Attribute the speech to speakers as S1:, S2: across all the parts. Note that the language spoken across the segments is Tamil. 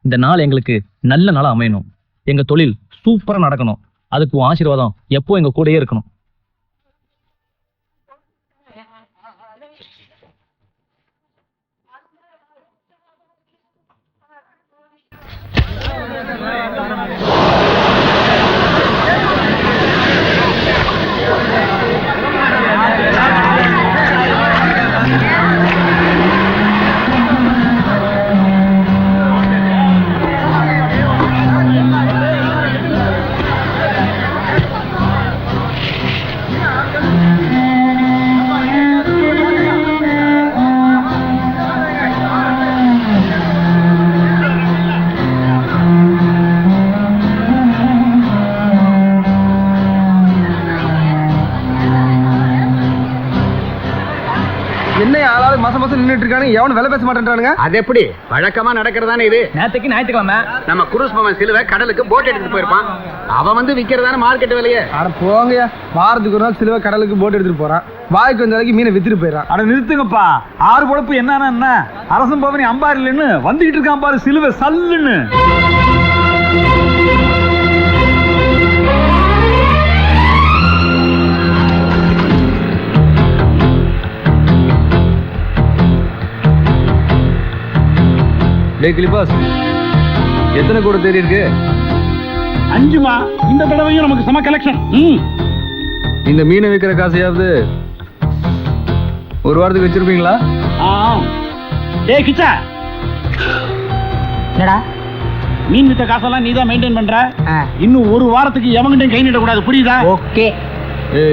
S1: இந்த நாள் எங்களுக்கு நல்ல நாளா அமையணும். எங்க தொழில் சூப்பரா நடக்கணும். அதுக்கு உன் ஆசீர்வாதம் எப்போ எங்க கூடயே இருக்கணும்.
S2: எவனும் வேலை பேச மாட்டேன்றானுங்க. அது எப்படி வழக்கமா நடக்கிறதானே இது?
S1: நேத்துக்கு ஞாயிற்றுக்கிழமை
S2: நம்ம குரூஸ் பவன் சிலுவை கடலுக்கு போட் எடுத்துட்டு போயிருப்பான். அவன் வந்து விக்கிறதான மார்க்கெட் விலையே. அட போங்க, வாரத்துக்கு ஒரு நாள் சிலுவை கடலுக்கு போட் எடுத்துட்டு போறான். வாய்க்கு வந்த வரைக்கும் மீனை வித்துட்டு போயிடறான்.
S3: அட நிறுத்துங்கப்பா, ஆறு பொழப்பு என்னன்னா என்ன? அரசன் பவனி அம்பார் இல்லைன்னு வந்துகிட்டு இருக்கான் பாரு சிலுவை சல்லுன்னு.
S1: எத்தனை கூட தேடி இருக்கு?
S3: 5மா. இந்த தடவையும் நமக்கு சம கலெக்ஷன்.
S1: இந்த மீனை விற்கிற காசையாவது ஒரு வாரத்துக்கு வச்சிருப்பீங்களா?
S3: டேய் கிச்சா,
S4: என்னடா
S3: மீன் வித்த காசெல்லாம் நீதான் மெயின்டைன் பண்ற. இன்னும் ஒரு வாரத்துக்கு எவங்கிட்டையும் கை நீட்டக்கூடாது, புரியுதா?
S4: ஓகே.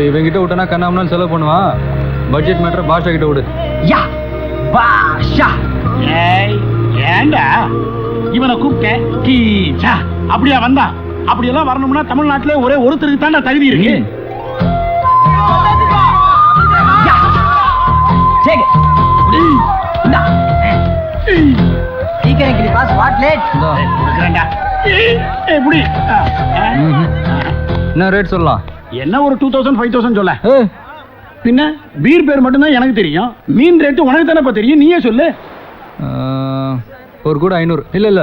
S1: இவங்கிட்ட விட்டனா கண்ணாமனாலும் செலவு பண்ணுவான். பட்ஜெட் மேட்டர் பாஷா கிட்ட விடு.
S4: யா பாஷா.
S3: ஏண்டா இவனை கூப்பிட்டேன் கீச்சா அப்படியா வந்தா? அப்படியெல்லாம் வரணும்னா தமிழ்நாட்டிலே ஒரே ஒருத்தருக்கு தாண்டா தகுதி இருக்கு.
S4: சீக்கிரம் கிளிபாஸ், வாட் லேட்?
S3: எப்படி
S1: என்ன ரேட் சொல்லலாம்?
S3: என்ன ஒரு 2000 5000 சொல்ல. பின்ன பீர் பேர் மட்டும்தான் எனக்கு தெரியும். மீன் ரேட்டு உனக்கு தானே தெரியும், நீயே சொல்லு.
S1: ஒரு கூட 500 இல்ல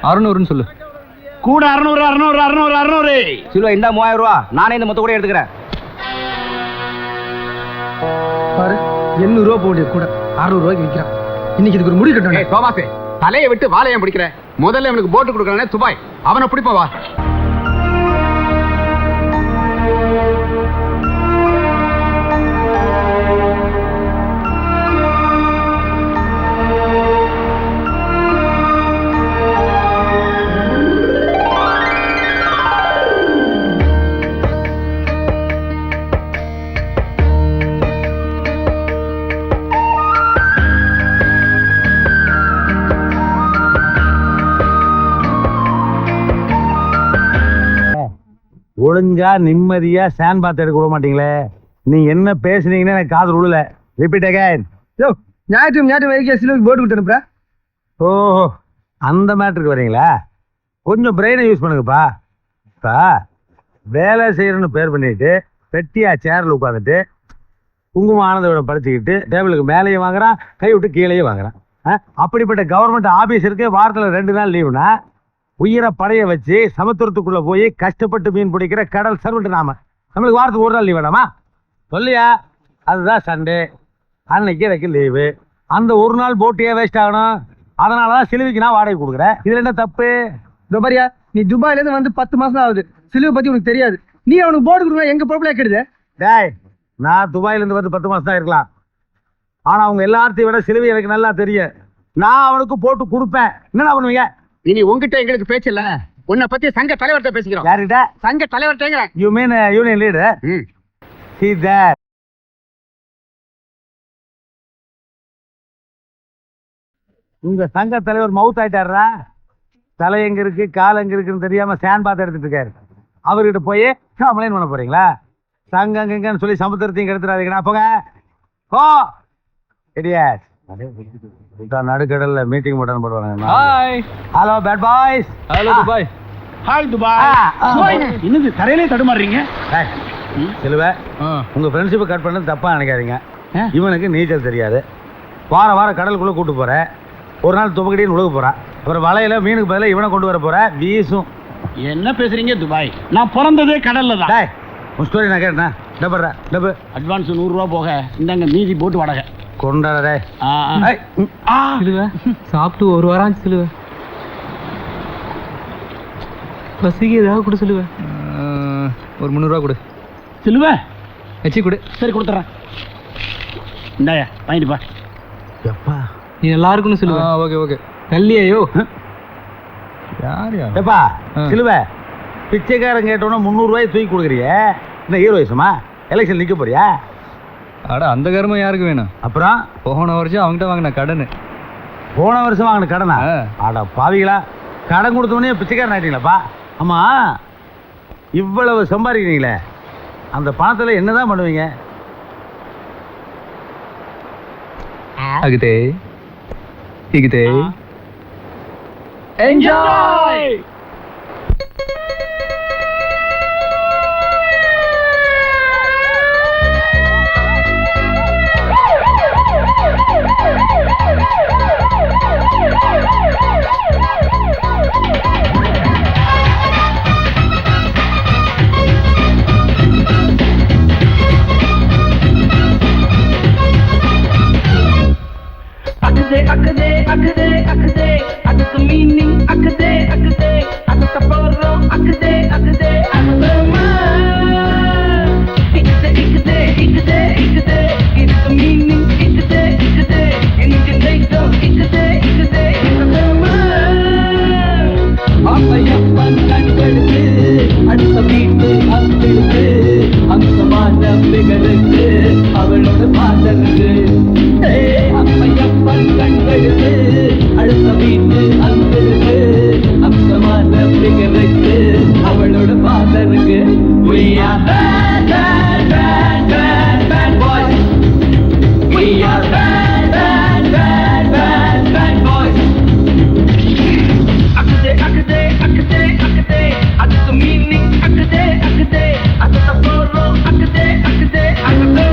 S1: 600ன்னு சொல்லு.
S3: கூட 600
S2: சிலுவை இந்த 3000 ரூபா. நானே இந்த மொத்த கூட எடுத்துக்கிறேன்.
S5: பாரு, 800 ரூபா போடிய கூட 600 ரூபாய்க்கு விற்கிறான். இன்னைக்கு இதுக்கு ஒரு முடிவு கட்டணும்.
S2: தோமாசே, தலையை விட்டு வாழையம் பிடிக்கிற. முதல்ல அவனுக்கு போட்டு கொடுக்கறானே துபாய், அவனை பிடிப்பா வா.
S3: ஒழுங்கா நிம்மதியா ஸ்டாண்ட் பாத்து எடுக்க விட மாட்டீங்களே. நீ என்ன பேசுனீங்கன்னு எனக்கு காது விடல. Repeat again.
S5: ஞாயிற்று வரைக்கும் சிலுவைக்கு போட்டு கொடுத்து அனுப்புறேன்.
S3: ஓஹோ, அந்த மேட்டருக்கு வரீங்களா? கொஞ்சம் பிரெயினை யூஸ் பண்ணுங்கப்பா. இப்போ வேலை செய்யறன்னு பேர் பண்ணிட்டு பெட்டியா சேர்ல உட்காந்துட்டு குங்குமம் ஆனந்தவிடம் படிச்சுக்கிட்டு டேபிளுக்கு மேலேயும் வாங்குறான், கை விட்டு கீழேயும் வாங்குறான். அப்படிப்பட்ட கவர்மெண்ட் ஆபீஸருக்கு வாரத்தில் 2 நாள் லீவுனா உயிரை படைய வச்சு சமுத்திரத்துக்குள்ள போய் கஷ்டப்பட்டு மீன் பிடிக்கிற கடல் சர்வெண்ட் நாம. நம்மளுக்கு வாரத்துக்கு 1 நாள் லீவ் வேணாமா? சொல்லியா? அதுதான் சண்டே. அன்னைக்கு எனக்கு லீவு. அந்த 1 நாள் போட்டியே வேஸ்ட் ஆகணும். அதனாலதான் சிலுவைக்கு நான் வாடகை கொடுக்குறேன். இதுல என்ன தப்பு?
S5: துபாரியா, நீ துபாயில இருந்து வந்து 10 மாசம் ஆகுது. சிலுவை பத்தி உனக்கு தெரியாது. நீ அவனுக்கு போட்டு கொடுக்கணும், எங்க பொறுப்புல கெடுது.
S3: டேய், நான் துபாயில இருந்து வந்து 10 மாசம் தான் இருக்கலாம். ஆனா அவங்க எல்லாத்தையும் விட சிலுவை எனக்கு நல்லா தெரியும். நான் அவனுக்கு போட்டு கொடுப்பேன். என்ன பண்ணுவீங்க?
S2: இனி உங்ககிட்ட எங்களுக்கு பேச்சு இல்ல. உன்னை பத்தி சங்க தலைவர்கிட்ட பேசிக்கிறோம்.
S3: யாருகிட்ட?
S2: சங்க தலைவர்கிட்ட.
S3: You mean union leader? See that. உங்க சங்க தலைவர் மவுத் ஆயிட்டாரா? தலை எங்க இருக்கு கால் எங்க இருக்குன்னு தெரியாம ஸ்டாண்ட் பாத்து எடுத்துட்டு இருக்காரு. அவர்கிட்ட போய் கம்ப்ளைண்ட் பண்ண போறீங்களா? சங்கங்கன்னு சொல்லி சமுத்திரத்தையும் கெடுத்துறாதீங்கடா. போங்க போ. இடியட். நடுக்கடல்ல மீட்டிங் போட்டு போடுவாங்க.
S1: Hi.
S3: Hello bad boys.
S1: Hello Dubai.
S3: Hi Dubai. இன்னது தரையிலே தடுமாறுறீங்க? சிலுவை, உங்க ஃப்ரெண்ட்ஷிப்பை கட் பண்ணது தப்பா நினைக்காதீங்க. இவனுக்கு நீச்சல் தெரியாது. வார வாரம் கடலுக்குள்ள கூட்டு போறேன். ஒரு நாள் துபக்கடின்னு உழுக போறா. அப்புறம் வலையில மீனுக்கு பதிலாக இவனை கொண்டு வர போற வீசும்.
S2: என்ன பேசுறீங்க துபாய்? நான் பிறந்ததே கடல்ல தான்.
S3: டேய், உன் ஸ்டோரி நான் கேட்டேன். டபுறா டபு.
S2: அட்வான்ஸ் 100 ரூபா போக இந்தாங்க மீதி போட்டு வாடகை.
S3: கொண்டாட டேய்.
S5: சிலுவை சாப்பிட்டு ஒரு வாரம் ஆச்சு சிலுவை. பசிக்கு ஏதாவது கொடு சிலுவை. ஒரு 300 ரூபா கொடு.
S2: சிலுவை
S5: வச்சு கொடு.
S2: சரி கொடுத்துறேன். இந்தாயா வாங்கிட்டு பா.
S3: எப்பா
S5: நீ நல்லா இருக்குன்னு சிலுவை. Okay okay. தள்ளியோ யார் யார்?
S3: எப்பா சிலுவை, பிச்சைக்காரன் கேட்டோன்னா 300 ரூபாய் தூக்கி கொடுக்குறிய. என்ன ஹீரோயிசமா? எலெக்ஷன் நிற்க போறியா?
S5: அட அந்த கருமம் யாருக்கு வேணும்?
S3: அப்புறம்
S5: போன வருஷம் அவங்ககிட்ட வாங்கின கடன்.
S3: போன வருஷம் வாங்கின கடனா? அட பாவிகளா, கடன் கொடுத்தோடனே பிச்சைக்காரன் ஆயிட்டீங்களாப்பா. ஆமா, இவ்வளவு சம்பாதிக்கிறீங்களே, அந்த பணத்தில் என்னதான் பண்ணுவீங்க?
S5: அகுதே இகுதே
S2: என்ஜாய். அக்கதே அக்கதே அக்கதே அதுக்கு மீனிங் அக்கதே அக்கதே அதுக்கு போறோம் அக்கதே அக்கதே அக்கதே இக்கதே இக்கதே இக்கதே இதுக்கு மீனிங் இக்கதே இக்கதே எனக்கு லைட்டோ இக்கதே இக்கதே அப்பையப்பன் கண்களுக்கு அடுத்த வீட்டு அங்கிருக்கு அம்சமான பிகருக்கு அவளோட பாதருக்கு. அப்பையப்பன் கண்களுக்கு அடுத்த வீட்டு அங்கிருக்கு அம்சமான பிகருக்கு அவளோட பாதருக்கு. We are bad, bad, bad, bad, bad boys. We are bad, bad, bad, bad, bad boys. அக்கதே அக்கதே அக்கதே அக்கதே அதுக்கு மீனிங் அக்கதே அக்கதே அதுக்கு போறோம் அக்கதே அக்கதே அக்கதே.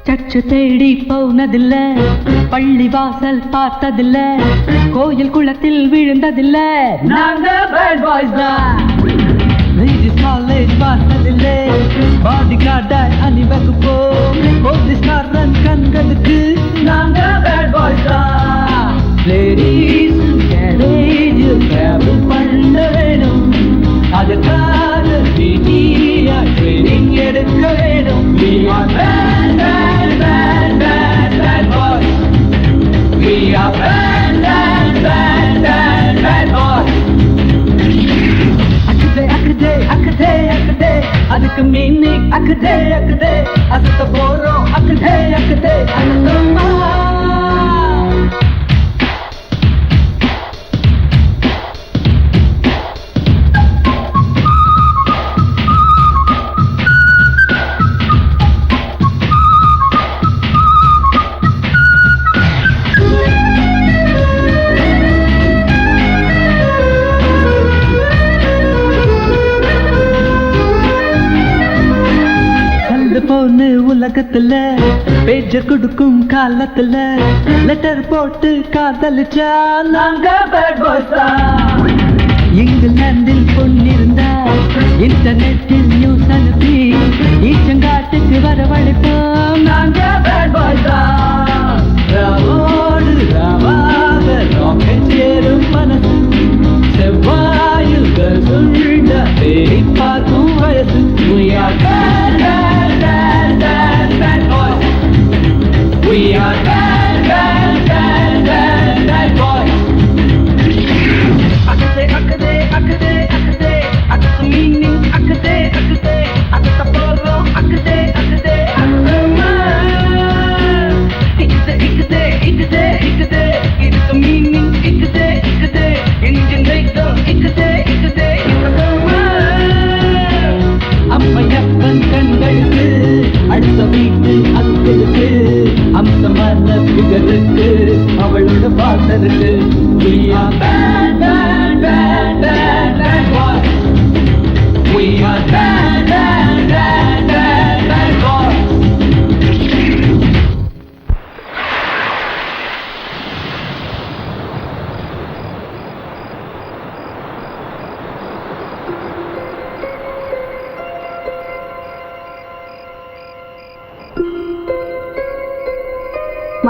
S6: சர்ச்சு தேடி போனதில்ல, பள்ளி வாசல் பார்த்ததில்ல, கோயில் குளத்தில் விழுந்ததில்ல, நாங்க பேட் பாய்ஸ் தான். லேடிஸ் காலேஜ் பார்த்ததில்ல, பாடி கார்டாய் அணிவகுப்போம், போலீஸ்காரன் கண்களுக்கு நாங்க பேட் பாய்ஸ் தான். லேடிஸ் கேரேஜ் டிராவல் பண்ண வேணும், அதுக்காக ட்ரெயினிங் எடுக்க வேணும். We are bad, bad, bad, bad, bad boys. We are bad, bad, bad, bad, bad boys. அக்கதே அக்கதே அக்கதே அக்கதே அதுக்கு மீனிங் அக்கதே அக்கதே அதுக்கு போறோம் அக்கதே அக்கதே அக்கதம்மா. பொண்ணு உலகத்துல பேஜர் கொடுக்கும் காலத்துல லெட்டர் போட்டு காதலிச்சா நாங்க பேட் பாய்ஸ் தான். இங்கிலாந்தில் பொண்ணிருந்தா இன்டர்நெட்டில் நியூஸ் அனுப்பி ஈச்சங்காட்டுக்கு வரவழைப்போம் நாங்க பேட் பாய்ஸ் தான். ராவோடு ராவாக ராக்கெட் சேரும் மனசு செவ்வாயில் சொல்ல தேடி பார்க்கும் வயசு. We are bad, bad, bad, bad, bad boys. We are bad, bad, bad, bad, bad boys. அக்கதே அக்கதே அக்கதே அக்கதே அதுக்கு மீனிங் அக்கதே அக்கதே அதுக்கு போறோம் அக்கதே அக்கதே அக்கதே.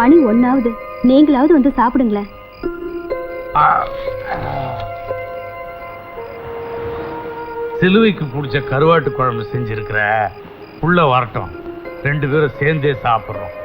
S7: மணி 1 நீங்களாவது வந்து சாப்பிடுங்களேன்.
S3: சிலுவைக்கு பிடிச்ச கருவாட்டு குழம்பு செஞ்சிருக்கிற உள்ள வரட்டும், 2 பேரும் சேர்ந்தே சாப்பிடுறோம்.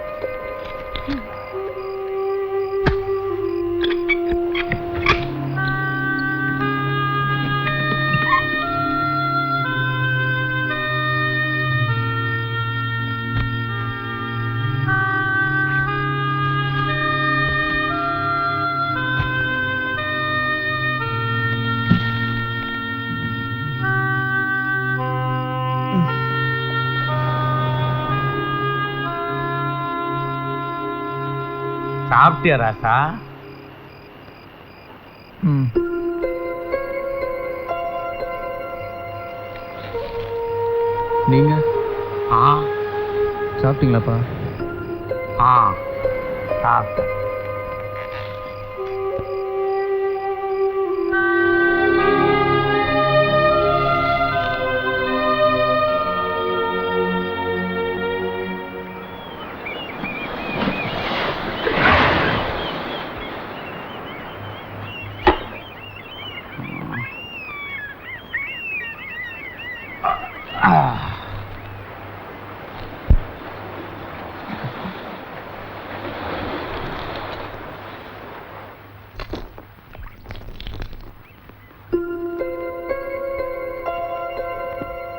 S3: சாப்பிட்டியா ராசா?
S2: நீங்க
S3: சாப்பிட்டீங்களாப்பா? சாப்பிட்டேன்.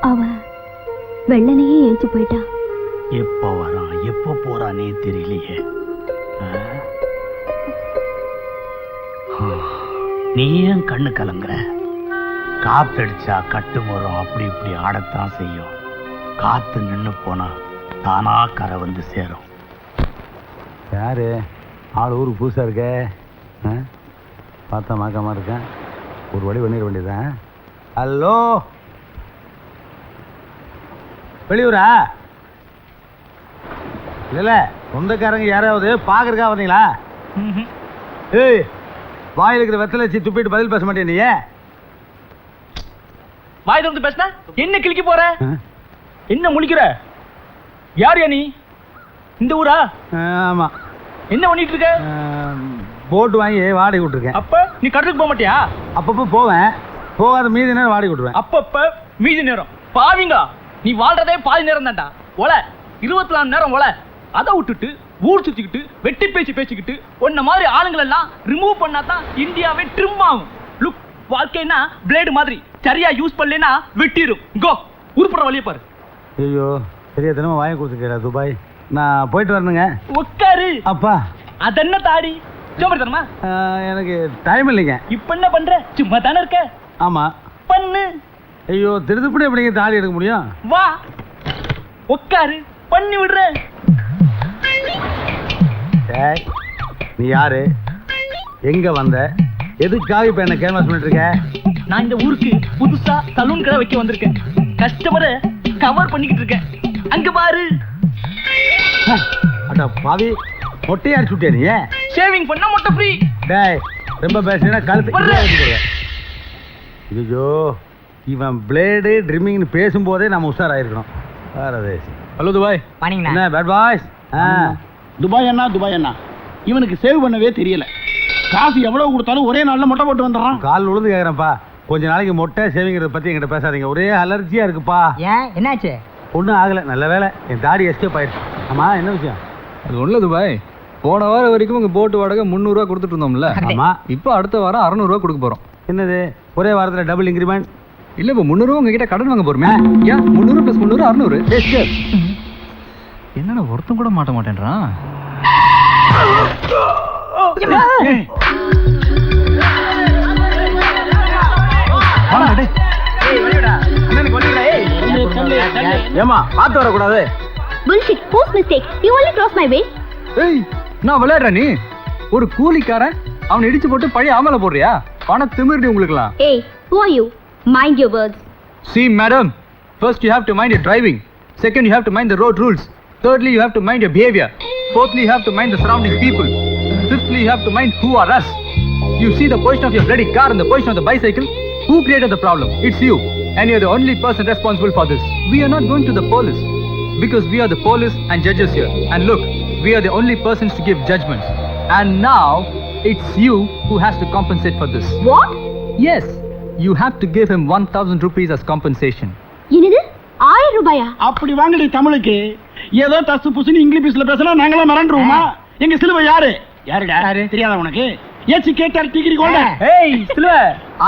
S7: அவ வெள்ளனையே ஏச்சு போயிட்டா.
S1: எப்போ வரான் எப்போ போறானே தெரியலையே. நீ ஏன் கண்ணு கலங்குற? காத்தடிச்சா கட்டு மரம் அப்படி இப்படி ஆடத்தான் செய்யும். காத்து நின்று போனா தானா கரை வந்து சேரும்.
S3: யாரு ஆள் ஊருக்கு புதுசா இருக்க? பார்த்தா மாக்காம இருக்கேன். ஒரு வழி பண்ணிட வேண்டியதான். ஹலோ, வெளியூரா? இல்ல சொந்தக்காரங்க யாராவது பாக்குறக்கா வந்தீங்களா? ஏய், வாயில் இருக்கிற வெத்தலை வச்சு துப்பிட்டு பதில் பேச மாட்டேன். நீ
S1: வாய் திறந்து பேசினா என்ன கிழிக்க போற? என்ன முழிக்கிற? யார் நீ? இந்த ஊரா?
S3: ஆமா.
S1: என்ன பண்ணிட்டு இருக்க?
S3: போட்டு வாங்கி வாடகை விட்டுருக்கேன்.
S1: அப்ப நீ கடலுக்கு போக மாட்டியா?
S3: அப்பப்போ போவேன், போகாத மீதி நேரம் வாடகை விட்டுருவேன்.
S1: அப்பப்ப மீதி நேரம் பாவிங்க. நீ வாழ்றதே பாதி நேரம் தான்டா. ஒல 24 நேரம் ஒல. அதை விட்டுட்டு ஊர் சுத்திக்கிட்டு வெட்டி பேசிக்கிட்டு உன்ன மாதிரி ஆளுங்களை எல்லாம் ரிமூவ் பண்ணாதான் இந்தியாவே ட்ரிம் ஆகும். லுக், வாழ்க்கைனா பிளேடு மாதிரி, சரியா யூஸ் பண்ணலனா வெட்டிரும். கோ, உருப்புற வழிய பாரு.
S3: ஐயோ, சரியா தினமும் வாங்கி கொடுத்துருக்கா துபாய். நான் போயிட்டு வரணுங்க.
S1: உட்காரு.
S3: அப்பா,
S1: அதென்ன தாடி சோம்பேறித்தனமா?
S3: எனக்கு டைம் இல்லைங்க.
S1: இப்ப என்ன பண்ற? சும்மா தானே இருக்க.
S3: ஆமா,
S1: பண்ணு.
S3: ஐயோ, திருதுப்படி எப்படிங்க தாடி எடுக்க முடியும்?
S1: வா, உட்காரு, பண்ணி விடுற.
S3: ஏய், நீ யாரு? எங்க வந்த? எதுக்காக இப்ப என்ன கேன்வாஸ் பண்ணிட்டு இருக்க?
S1: நான் இந்த ஊருக்கு புதுசா சலூன் கடை வைக்க வந்திருக்கேன். கஸ்டமரை கவர் பண்ணிக்கிட்டு இருக்கேன். அங்க பாரு.
S3: அட பாவி, மொட்டையை அடிச்சு விட்டியா நீ?
S1: ஷேவிங் பண்ணா மொட்டை ஃப்ரீ.
S3: டேய், ரொம்ப பேசினா கழுத்து. ஐயோ, இவன் பிளேடு ட்ரிம்மிங்னு பேசும்போதே நம்ம உஷாராயிருக்கணும்.
S1: Hello Dubai.
S3: என்ன பேட் பாய்ஸ்?
S2: துபாய் அண்ணா இவனுக்கு சேவ் பண்ணவே தெரியல. காசு எவ்வளவு கொடுத்தாலும் ஒரே நாள்ல மொட்டை போட்டு வந்துடுறான்.
S3: கால் விழுந்து கேக்குறேன்ப்பா, கொஞ்ச நாளைக்கு மொட்டை சேவிங்கிறத பத்தி என்கிட்ட பேசாதீங்க. ஒரே அலர்ஜியா இருக்குப்பா.
S4: ஏன் என்னாச்சு?
S3: ஒன்றும் ஆகல, நல்ல வேலை என் தாடி எஸ்கேப் ஆயிடுச்சு. ஆமா, என்ன விஷயம்?
S8: அது ஒன்றும் துபாய், போன வாரம் வரைக்கும் உங்கள் போட்டு வாடகை 300 ரூபா கொடுத்துட்டு இருந்தோம்ல.
S3: ஆமா,
S8: இப்போ அடுத்த வாரம் 600 ரூபா கொடுக்க போகிறோம்.
S3: என்னது ஒரே வாரத்தில் டபுள் இன்க்ரிமெண்ட்?
S8: இல்லை, இப்போ 300 ரூபா உங்ககிட்ட கடன் வாங்க போகிறோமே. ஏன் 300 + 300 600? என்னடா ஒருத்தன் கூட மாட்ட மாட்டேன்றான்.
S2: ஏமா பார்த்து வரக்கூடாது.
S7: bullshit, whose mistake? You only crossed my way.
S8: ஏய், நான் விளையாடுற நீ ஒரு கூலிக்காரன் அவனை இடிச்சு போட்டு பழைய ஆமல போடுறியா? பண திமிர்டி உங்களுக்குலாம்.
S7: Hey, who are you? Mind your words.
S8: See madam, first you have to mind your driving, second you have to mind the road rules, thirdly you have to mind your behavior, fourthly you have to mind the surrounding people, fifthly you have to mind who are us. You see the position of your bloody car and the position of the bicycle. Who created the problem? It's you, and you're the only person responsible for this. We are not going to the police because we are the police and judges here. And look, we are the only persons to give judgment. And now, it's you who has to compensate for this.
S7: What?
S8: Yes, you have to give him 1,000 rupees as compensation.
S7: என்னது 1000 ரூபாயா?
S2: அப்படி வாங்கடி தமிழுக்கு. ஏதோ தசு புசுன்னு இங்கிலீஷ்ல பேசினா நாங்களாம் மறந்துருவோமா? எங்க சிலுவை யாரு? யாருடா? தெரியாத உனக்கு? ஏச்சி கேட்டார் டிகிரி கொண்ட.
S1: ஏய் சிலுவ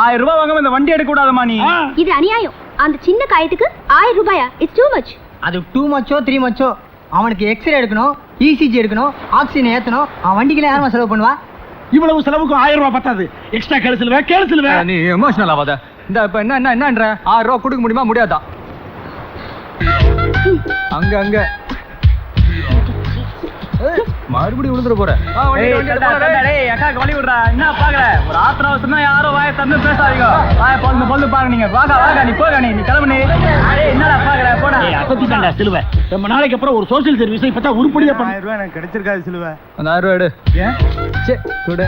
S1: 1000 ரூபாய் வாங்காம இந்த வண்டி எடுக்க கூடாதமா நீ?
S7: இது அநியாயம். அந்த சின்ன காயத்துக்கு 1000 ரூபாயா? It's too much.
S4: அது 2 மச்சோ 3 மச்சோ. அவனுக்கு எக்ஸ்ரே எடுக்கணும், இசிஜி எடுக்கணும், ஆக்சிஜன் ஏத்தணும். அவன் வண்டிக்கு யாரும் செலவு பண்ணுவா?
S2: இவ்வளவு செலவுக்கு 1000 ரூபாய் பத்தாது. எக்ஸ்ட்ரா கேளு சிலுவை.
S8: நீ எமோஷனல் ஆகாத. இந்த இப்ப என்னன்ற 6 ரூபா கொடுக்க முடியுமா முடியாதா? அங்க மறுபடியும் விழுந்துட போற.
S1: அக்காக்கு வழி விடுறா. என்ன பாக்குற? ஒரு ஆத்திர அவசரம்னா யாரும் வாயை திறந்து பேசாதீங்க. வாயை பொழுது பாருங்க நீங்க. வாங்க நீ போக நீ கிளம்பு நீ. என்னடா பாக்குற? போடா.
S2: அசத்திட்டான்டா சிலுவை. ரொம்ப நாளைக்கு அப்புறம் ஒரு சோசியல் சர்வீஸ் இப்பதான் உருப்படியா பண்ண.
S5: 1000 ரூபாய் எனக்கு கிடைச்சிருக்காது சிலுவை.
S8: அந்த 1000 ரூபா எடு.
S5: ஏன்?
S8: சே கூட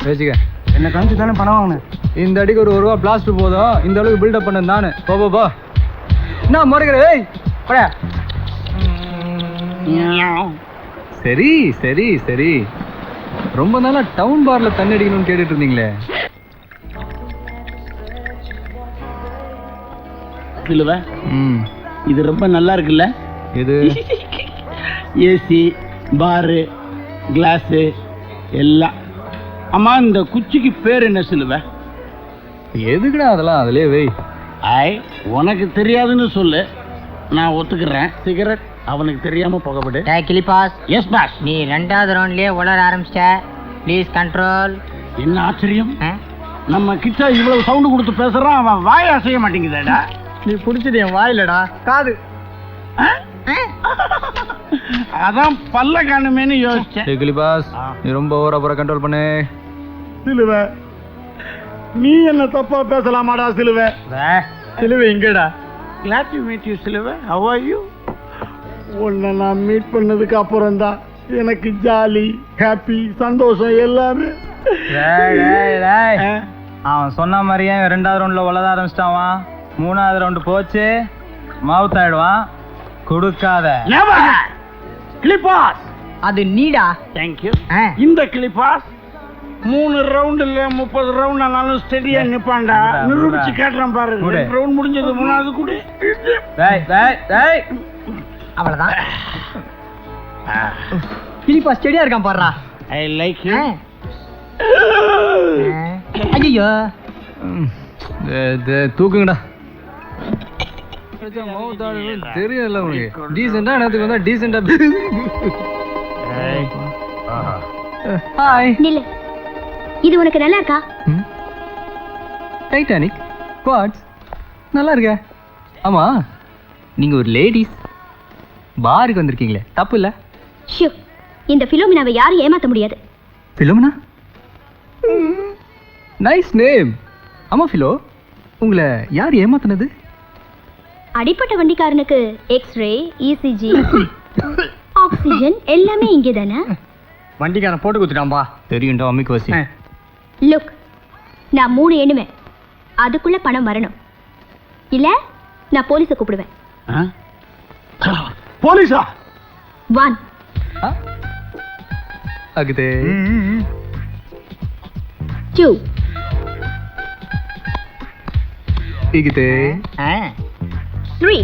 S8: வச்சுக்க.
S5: என்ன காமிச்சு தானே பணம் வாங்கினேன்.
S8: இந்த அடிக்கு ஒரு ரூபா பிளாஸ்ட் போதும். இந்த அளவுக்கு பில்டப் பண்ண நானு. போ என்ன முறைக்கிற? ஏய் போடா. சரி ரொம்ப நாளா டவுன் பார்ல தண்ணி அடிக்கணும்னு கேட்டுட்டு இருந்தீங்களே.
S2: சிலுவை இது ரொம்ப நல்லா இருக்குல்ல?
S8: இது
S2: ஏசி பாரு கிளாஸ் எல்லாம். அம்மா இந்த குச்சிக்கு பேர் என்ன சிலுவை?
S8: எதுக்குடா அதெல்லாம் அதிலே வை.
S2: உனக்கு தெரியாதுன்னு சொல்லு, நான் ஒத்துக்கிறேன். சிகரெட் அவனுக்கு தெரியாம புகப்படு.
S4: Kilipas,
S2: S pass.
S4: நீ 2வது ரவுண்ட்லயே உளர ஆரம்பிச்சிட்ட. Please control.
S2: என்ன ஆச்சரியம், நம்ம கிட்ட இவ்வளவு சவுண்ட் கொடுத்து பேசுறான், அவன் வாய் அசைய மாட்டேங்குதேடா.
S5: நீ புடிச்சது என் வாயிலடா, காது.
S2: அதான் பல்ல காணுமேனு யோசிச்சேன்.
S8: கிளிபாஸ் நீ ரொம்ப ஓவரா கண்ட்ரோல் பண்ணு.
S2: சிலுவை நீ என்ன தப்பா பேசலாமாடா சிலுவை?
S5: சிலுவை எங்கடா?
S2: Glad to meet you சிலுவை. How are you? உன்னை நான் மீட் பண்ணதுக்கு அப்புறம் தான் எனக்கு ஜாலி ஹாப்பி சந்தோஷம் எல்லாமே.
S1: அவன் சொன்ன மாதிரியே 2வது ரவுண்ட்ல உலத ஆரம்பிச்சிட்டான். 3வது ரவுண்டு போச்சு மவுத் ஆயிடுவான். கொடுக்காத.
S2: கிளிபாஸ்
S4: அது நீடா.
S2: தேங்க்யூ. இந்த கிளிபாஸ் 3 ரவுண்டுல 30 ரவுண்ட் ஆனாலும் ஸ்டெடியா நிப்பான்டா. நிரூபிச்சு கேட்டுறான் பாரு. 2 ரவுண்ட் முடிஞ்சது 3வது கூட.
S4: அவ்வளவுதான். கிளிபாஸ் ஸ்டெடியா இருக்கான் பாருடா.
S2: ஐ லைக் யூ.
S4: ஐயோ
S8: தூக்குங்கடா. தெரியல உனக்கு. டீசெண்டா நேரத்துக்கு வந்தா டீசெண்டா. ஹாய்.
S7: நில்லு. இது உனக்கு நல்லா இருக்கா?
S8: டைட்டானிக் குவாட்ஸ் நல்லா இருக்க. ஆமா நீங்க ஒரு லேடிஸ் பாருக்கு வந்திருக்கீங்களே, தப்பு இல்ல?
S7: ஷூ, இந்த ஃபிலோமினாவை யாரும் ஏமாத்த முடியாது.
S8: ஃபிலோமினா? Nice name. ஆமா ஃபிலோ, உங்களை யார் ஏமாத்தினது?
S7: அடிப்பட்ட வண்டிக்காரனுக்கு எக்ஸ்ரே இசிஜி ஆக்சிஜன் எல்லாமே இங்கே தானே.
S5: வண்டிக்காரன் போட்டு கொடுத்துட்டான்பா.
S8: தெரியும்டா அம்மிக்கு வசி.
S7: லுக், நான் 3 எண்ணுவேன், அதுக்குள்ள பணம் வரணும். இல்ல நான் போலீஸை கூப்பிடுவேன்.
S2: போலீஸா?
S7: 1
S8: அகுதே
S7: 2
S8: இகுதே
S7: 3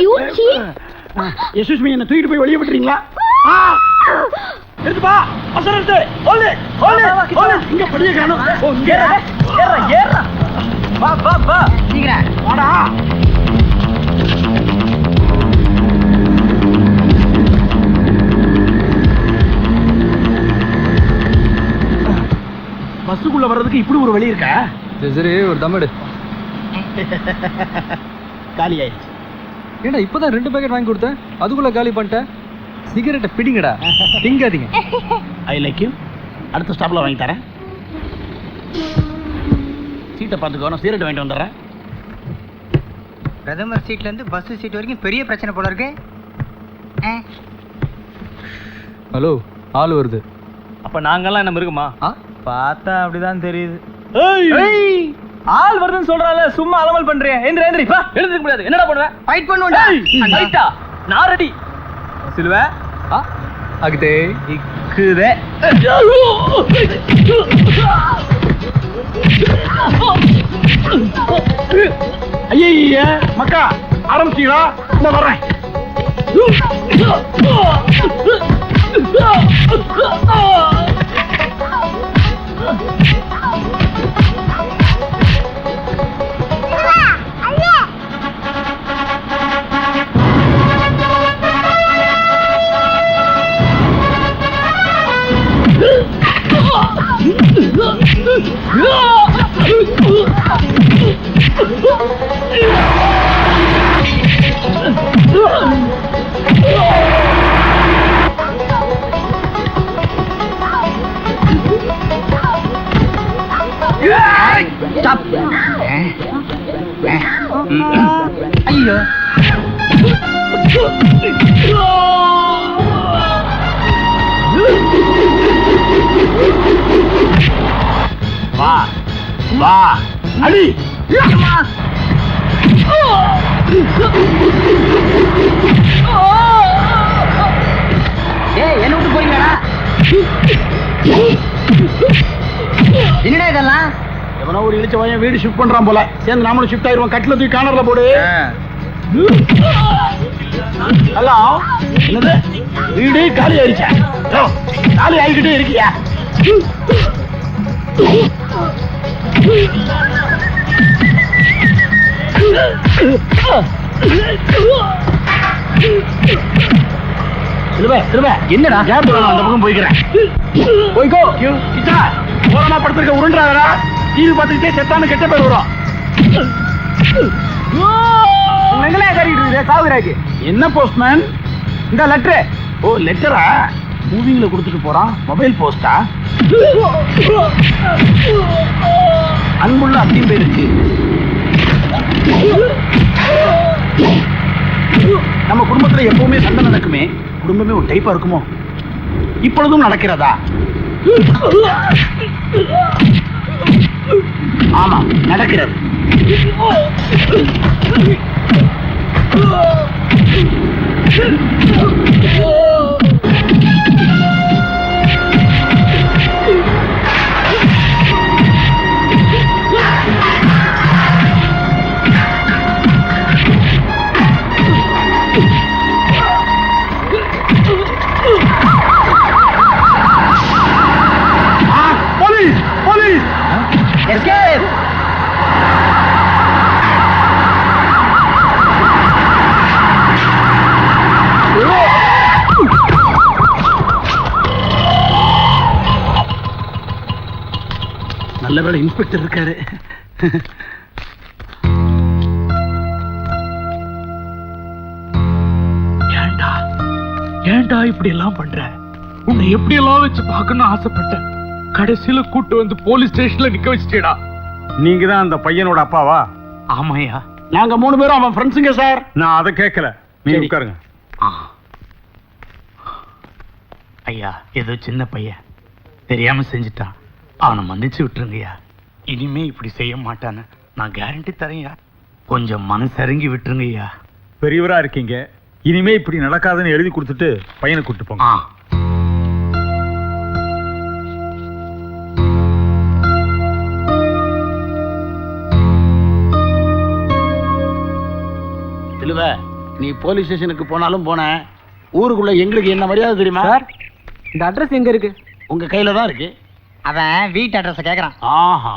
S7: You cheat!
S2: எக்ஸ்கியூஸ் மீ, என்ன தூக்கிட்டு போய் வெளியே விட்டுறீங்களா? எடுத்துப்பா அவசரம் எடுத்து. ஓடு ஓடு ஓடு. இங்க படிய காணோம். ஓ இங்க ஏறா. வா
S4: சீக்கிரம்
S2: வாடா. பஸ்ஸுக்குள்ள வர்றதுக்கு இப்படி ஒரு வழி இருக்கா?
S8: சரி ஒரு தம்மடு.
S2: காலி ஆயிடுச்சு.
S8: ஏண்டா இப்பதான் 2 பேக்கெட் வாங்கி கொடுத்தேன், அதுக்குள்ள காலி பண்ணிட்டேன். சிகரெட்டை பிடிங்கடா, திங்காதீங்க.
S2: ஐ லைக் யூ. அடுத்த ஸ்டாப்ல வாங்கி தரேன். சீட்டை பார்த்துக்கோ, நான் சிகரெட் வாங்கிட்டு வந்துடுறேன்.
S4: பிரதமர் சீட்ல இருந்து பஸ் சீட் வரைக்கும் பெரிய பிரச்சனை போல இருக்கு.
S8: ஹலோ, ஆள் வருது.
S1: அப்ப நாங்கெல்லாம் என்ன மிருகமா? பார்த்தா அப்படிதான் தெரியுது. ஆள் வருதுன்னு சொல்றால சும்மா அலமல் பண்றேன். எந்திரி எந்திரி வா. எழுந்திருக்க முடியாது. என்னடா பண்ணுவ?
S4: ஃபைட் பண்ணுவோம்டா.
S1: ரைட்டா? நான் ரெடி.
S8: சிலுவ அகதே
S1: இருக்குதே.
S3: ஐயா மக்கா ஆரம்பிச்சீங்களா? இந்த வர்றேன்.
S4: ஐயோ
S3: வா வா அடி.
S4: ஏய் என்ன விட்டு போறீங்கடா? என்னடா இதெல்லாம்?
S3: எவனோ ஒரு இழிச்ச பையன் வீடு ஷிஃப்ட் பண்றான் போல. சேர்ந்து நாமளும் ஷிஃப்ட் ஆயிருவோம். கட்டில தூக்கி கார்னர்ல போடு. ஹலோ, என்னது வீடு காலி ஆயிடுச்சா? காலி ஆகிக்கிட்டே இருக்கியா? என்னடா கேப் அந்த பக்கம் போய்க்கிறேன். போய்க்கோ கிச்சா ஓரமா படுத்திருக்க உருண்டாதடா. டிவி பார்த்துக்கிட்டே செத்தான்னு கெட்ட பேர் வரும். என்ன போஸ்ட்மேன்? இந்த லெட்டர். ஓ லெட்டரா? மூவிங்ல கொடுத்துட்டு போறான். மொபைல் போஸ்டா? அன்புள்ள அத்தியும் பேருக்கு. நம்ம குடும்பத்துல எப்பவுமே சண்டை நடக்குமே. குடும்பமே ஒரு டைப்பா இருக்குமோ? இப்பொழுதும் நடக்கிறதா? ஆமா நடக்கிறது. Police police
S4: escape.
S3: நல்ல வேளை இன்ஸ்பெக்டர் இருக்காரு. ஏன்டா ஏன்டா இப்படி எல்லாம் பண்ற? உன்னை எப்படி எல்லாம் வச்சு பார்க்கணும்னு ஆசைப்பட்டேன். கடைசியில கூட்டு வந்து போலீஸ் ஸ்டேஷன்ல நிக்க வச்சிட்டேடா.
S9: நீங்க தான் அந்த பையனோட அப்பாவா?
S3: ஆமாயா, நாங்க 3 பேரும் அவன் ஃப்ரெண்ட்ஸுங்க சார்.
S9: நான் அதை கேட்கல, நீங்க உட்காருங்க.
S1: ஐயா ஏதோ சின்ன பையன் தெரியாம செஞ்சுட்டான். அவனை மன்னிச்சு விட்டுருங்கய்யா. இனிமே இப்படி செய்ய மாட்டான்னு நான் கேரண்டி தரேன்யா. கொஞ்சம் மனசரங்கி விட்டுருங்கய்யா.
S9: பெரியவரா இருக்கீங்க, இனிமே இப்படி நடக்காதுன்னு எழுதி கொடுத்துட்டு பையனை கூட்டு போங்க.
S3: இல்ல நீ போலீஸ் ஸ்டேஷனுக்கு போனாலும் போன, ஊருக்குள்ள எங்களுக்கு என்ன மரியாதை தெரியுமா?
S4: சார் இந்த அட்ரஸ் எங்க இருக்கு?
S3: உங்க கையில தான் இருக்கு.
S4: அவன் வீட்டு அட்ரஸ் கேக்குறான்.
S3: ஆஹா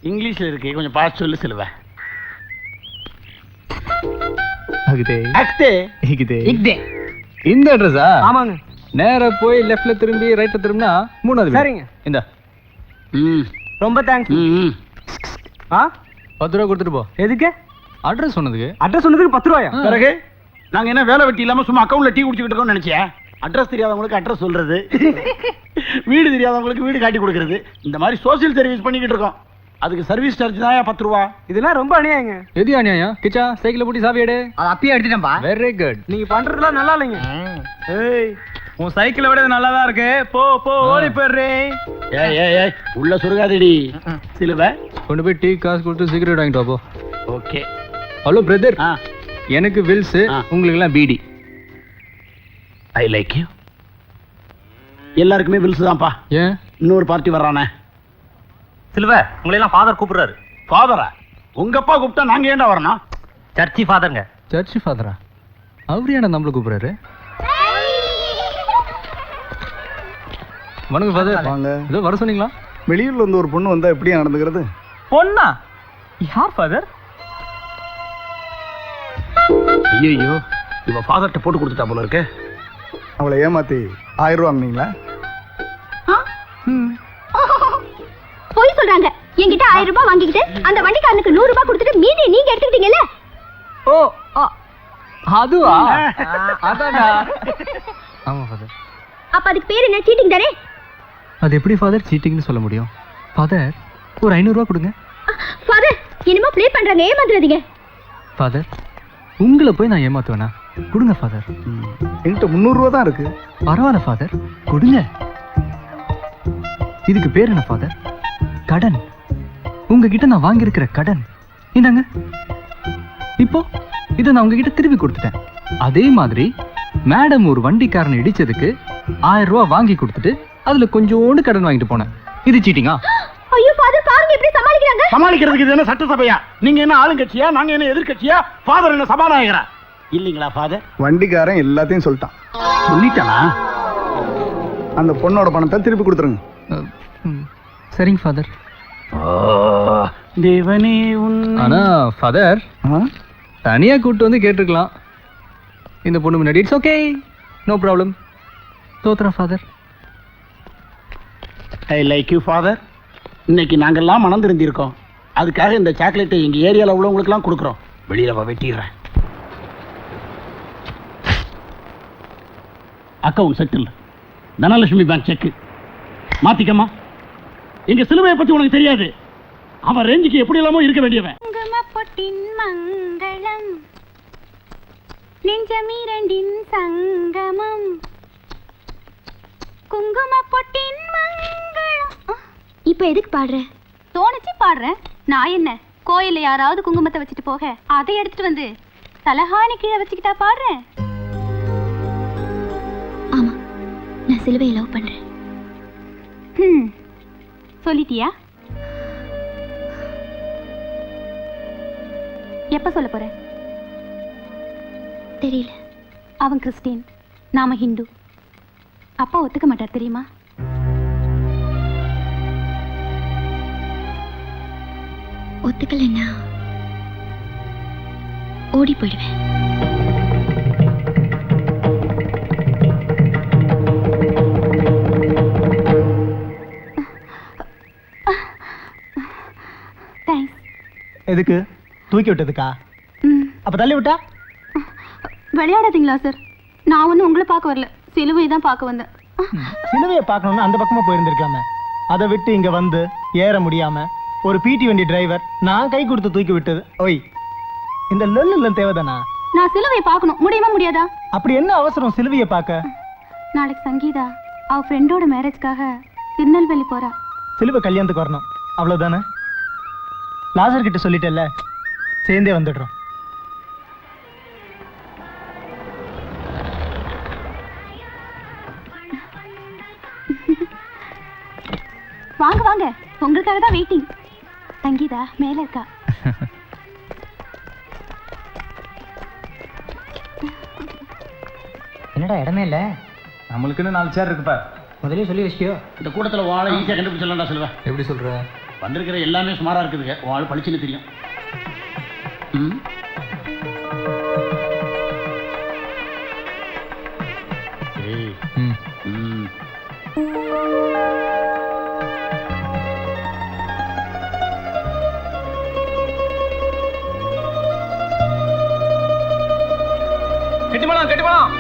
S3: இங்கிலீஷ்ல இருக்கு, கொஞ்சம் பார்த்து சொல்லு செல்வ.
S8: அகதே
S3: அக்தே
S8: இகதே
S4: இக்தே.
S8: இந்த அட்ரஸா?
S4: ஆமாங்க.
S8: நேரா போய் லெஃப்ட்ல திரும்பி ரைட்ல திரும்பினா 3வது வீடு.
S4: சரிங்க.
S8: இந்த
S4: ரொம்ப தேங்க்ஸ்.
S8: 10 ரூபா கொடுத்துட்டு போ.
S4: எதுக்கு?
S8: அட்ரஸ் சொன்னதுக்கு.
S4: அட்ரஸ் சொன்னதுக்கு 10 ரூபாயா?
S3: பிறகு நாங்க என்ன வேலை வெட்டி இல்லாம சும்மா அக்கவுண்ட்ல டீ குடிச்சுக்கிட்டு இருக்கோம்னு நினைச்சியா? அட்ரஸ் தெரியாதவங்களுக்கு அட்ரஸ் சொல்றது, வீடு தெரியாதவங்களுக்கு வீடு காட்டி கொடுக்கறது, இந்த மாதிரி சோசியல் சர்வீஸ் பண்ணிக்கிட்டு இருக்கோம். அதுக்கு சர்வீஸ் சார்ஜ் தான் 10 ரூபா.
S4: இதெல்லாம் ரொம்ப அநியாயங்க.
S8: எது அநியாயம்? கிச்சா சைக்கிள பூட்டி சாவி எடு.
S4: அது அப்பயே எடுத்துட்டேன்பா.
S8: Very good.
S4: நீங்க பண்றதெல்லாம் நல்லா இல்லைங்க.
S3: ஏய்
S1: உன் சைக்கிளை விட நல்லா தான் இருக்கு. போ போ ஓடி போயிடுறே.
S2: ஏய் உள்ள சுருகாதடி சிலுவை.
S8: கொண்டு போய் டீ காசு கொடுத்து சிகரெட் வாங்கிட்டு வா போ.
S2: ஓகே.
S8: ஹலோ பிரதர்,
S2: ஆ
S8: எனக்கு வில்ஸ்,
S2: ஆ.
S8: உங்களுக்கு எல்லாம் பீடி.
S2: I like you. எல்லாருக்குமே வில்ஸ் தான்ப்பா.
S8: ஏன்?
S2: இன்னொரு பார்ட்டி வர்றானே.
S1: சிலுவை, உங்களை எல்லாம் ஃபாதர் கூப்பிடுறாரு.
S2: ஃபாதரா? உங்க அப்பா கூப்பிட்டா நாங்க ஏன்டா வரணும்?
S1: சர்ச்சி ஃபாதருங்க.
S8: சர்ச் ஃபாதரா? அவரு ஏன்டா நம்மள கூப்பிடுறாரு? வணக்கம் ஃபாதர்.
S5: வாங்க.
S8: ஏதோ வர சொன்னீங்களா?
S5: வெளியூர்ல இருந்து ஒரு பொண்ணு வந்தா எப்படி நடந்துக்கிறது?
S1: பொண்ணா? யார் ஃபாதர்?
S2: ஐயோ இவ ஃபாதர்ட்ட போட்டு கொடுத்துட்டா போல இருக்கு.
S5: அவளை ஏமாத்தி 1000 ரூபா வாங்கினீங்களா?
S7: போய் சொல்றாங்க. என்கிட்ட 1000 ரூபாய் வாங்கிக்கிட்டு அந்த வண்டிக்காரனுக்கு 100 ரூபாய் கொடுத்துட்டு மீதி நீங்க எடுத்துக்கிட்டீங்கல்ல?
S8: ஓ அதுவா? அதானா? ஆமா ஃபாதர்.
S7: அப்ப அதுக்கு பேர் என்ன? சீட்டிங் தானே?
S8: அது எப்படி ஃபாதர் சீட்டிங்னு சொல்ல முடியும்? ஃபாதர் ஒரு 500 ரூபா கொடுங்க.
S7: ஃபாதர் என்னமோ ப்ளே பண்றாங்க, ஏமாத்துறாதீங்க.
S8: ஃபாதர் உங்களை போய் நான் ஏமாத்துவேனா? கொடுங்க ஃபாதர்.
S5: என்கிட்ட 300 ரூபா தான் இருக்கு.
S8: பரவாயில்ல ஃபாதர், கொடுங்க. இதுக்கு பேர் என்ன ஃபாதர்? கடன். உங்ககிட்ட நான் வாங்கியிருக்கிற கடன். இந்தாங்க. இப்போ இதை நான் உங்ககிட்ட திருப்பி கொடுத்துட்டேன். அதே மாதிரி மேடம் ஒரு வண்டிக்காரனை இடிச்சதுக்கு 1000 ரூபா வாங்கி கொடுத்துட்டு அதுல கொஞ்சோண்டு கடன் வாங்கிட்டு போனேன். இது சீட்டிங்கா?
S7: ஐயோ ஃபாதர் பாருங்க எப்படி சமாளிக்கிறாங்க.
S2: சமாளிக்கிறதுக்கு இது என்ன சட்டசபையா? நீங்க என்ன ஆளுங்கட்சியா? நாங்க என்ன எதிர்கட்சியா? ஃபாதர் என்ன சபாநாயகரா? இல்லீங்களா ஃபாதர்?
S5: வண்டிக்காரன் எல்லாத்தையும் சொல்லிட்டான்.
S2: சொல்லிட்டானா?
S5: அந்த பொண்ணோட பணத்தை திருப்பி கொடுத்துருங்க.
S8: சரிங்க ஃபாதர்.
S2: தேவனே உன்.
S8: ஆனா ஃபாதர் தனியா கூட்டு வந்து கேட்டிருக்கலாம். இந்த பொண்ணு முன்னாடி இட்ஸ் ஓகே, நோ ப்ராப்ளம். தோத்துறேன் father.
S2: I like you father. இன்னைக்கு நாங்கெல்லாம் மனம் திருந்திருக்கோம். அதுக்காக இந்த சாக்லேட்டை எங்க ஏரியாவில் உள்ளவங்களுக்குலாம் கொடுக்குறோம். வெளியில வெட்டிடுறேன். Account settle. Dhanalakshmi bank cheque மாத்திக்கமா. எங்க சிலுவையை பத்தி உனக்கு தெரியாது. அவன் ரேஞ்சுக்கு எப்படி இல்லாமோ இருக்க வேண்டியவன்.
S7: குங்குமப்பொட்டின் மங்களம் நெஞ்சமிரண்டின் சங்கமம். குங்குமப்பொட்டின் மங்களம். இப்ப எதுக்கு பாடுற? தோணுச்சு பாடுறேன். நான் என்ன கோயில்ல யாராவது குங்குமத்தை வச்சுட்டு போக அதை எடுத்துட்டு வந்து தலகாணி கீழே வச்சுக்கிட்டா பாடுறேன். ஆமா, நான் சிலுவையை லவ் பண்றேன். சொல்லிட்டியா? எப்ப சொல்ல போற? தெரியல. அவன் கிறிஸ்டியன், நாம ஹிந்து. அப்பா ஒத்துக்க மாட்டார் தெரியுமா? ஒத்துக்கலன்னா ஓடி போயிடுவேன்.
S5: எதுக்கு? தூக்கி விட்டதுக்கா? அப்ப தள்ளி விட்டா?
S7: விளையாடாதீங்களா சார்? நான் ஒன்றும் உங்களை பார்க்க வரல, சிலுவையை தான் பார்க்க வந்தேன்.
S5: சிலுவையை பார்க்கணும்னு அந்த பக்கமா போயிருந்திருக்கலாமே. அதை விட்டு இங்க வந்து ஏற முடியாம ஒரு பிடி வண்டி டிரைவர் நான் கை கொடுத்து தூக்கி விட்டது. ஓய், இந்த லொல்லுல தேவைதானா?
S7: நான் சிலுவையை பார்க்கணும், முடியுமா முடியாதா?
S5: அப்படி என்ன அவசரம் சிலுவையை பார்க்க?
S7: நாளைக்கு சங்கீதா அவ ஃப்ரெண்டோட மேரேஜ்க்காக திருநெல்வேலி போறா.
S5: சிலுவை கல்யாணத்துக்கு வரணும், அவ்வளவுதானே? லாசர் கிட்ட சொல்லிட்டேல்ல, சேர்ந்தே வந்துடுறோம்.
S7: வாங்க வாங்க, உங்களுக்காக தான் வெயிட்டிங். சங்கீதா மேல இருக்கா.
S4: என்னடா இடமே இல்ல?
S1: நம்மளுக்குன்னு 4 சேர் இருக்குப்பா.
S4: முதலே சொல்லி வச்சியோ?
S2: இந்த கூட்டத்தில் வாழை ஈஸியாக கண்டுபிடிச்சலாம்டா சொல்லுவேன்.
S8: எப்படி சொல்ற?
S2: வந்திருக்கிற எல்லாமே சுமாராக இருக்குதுங்க. வாழ் பளிச்சுன்னு தெரியும்.
S1: கெட்டிமலாம் கெட்டிமலாம்.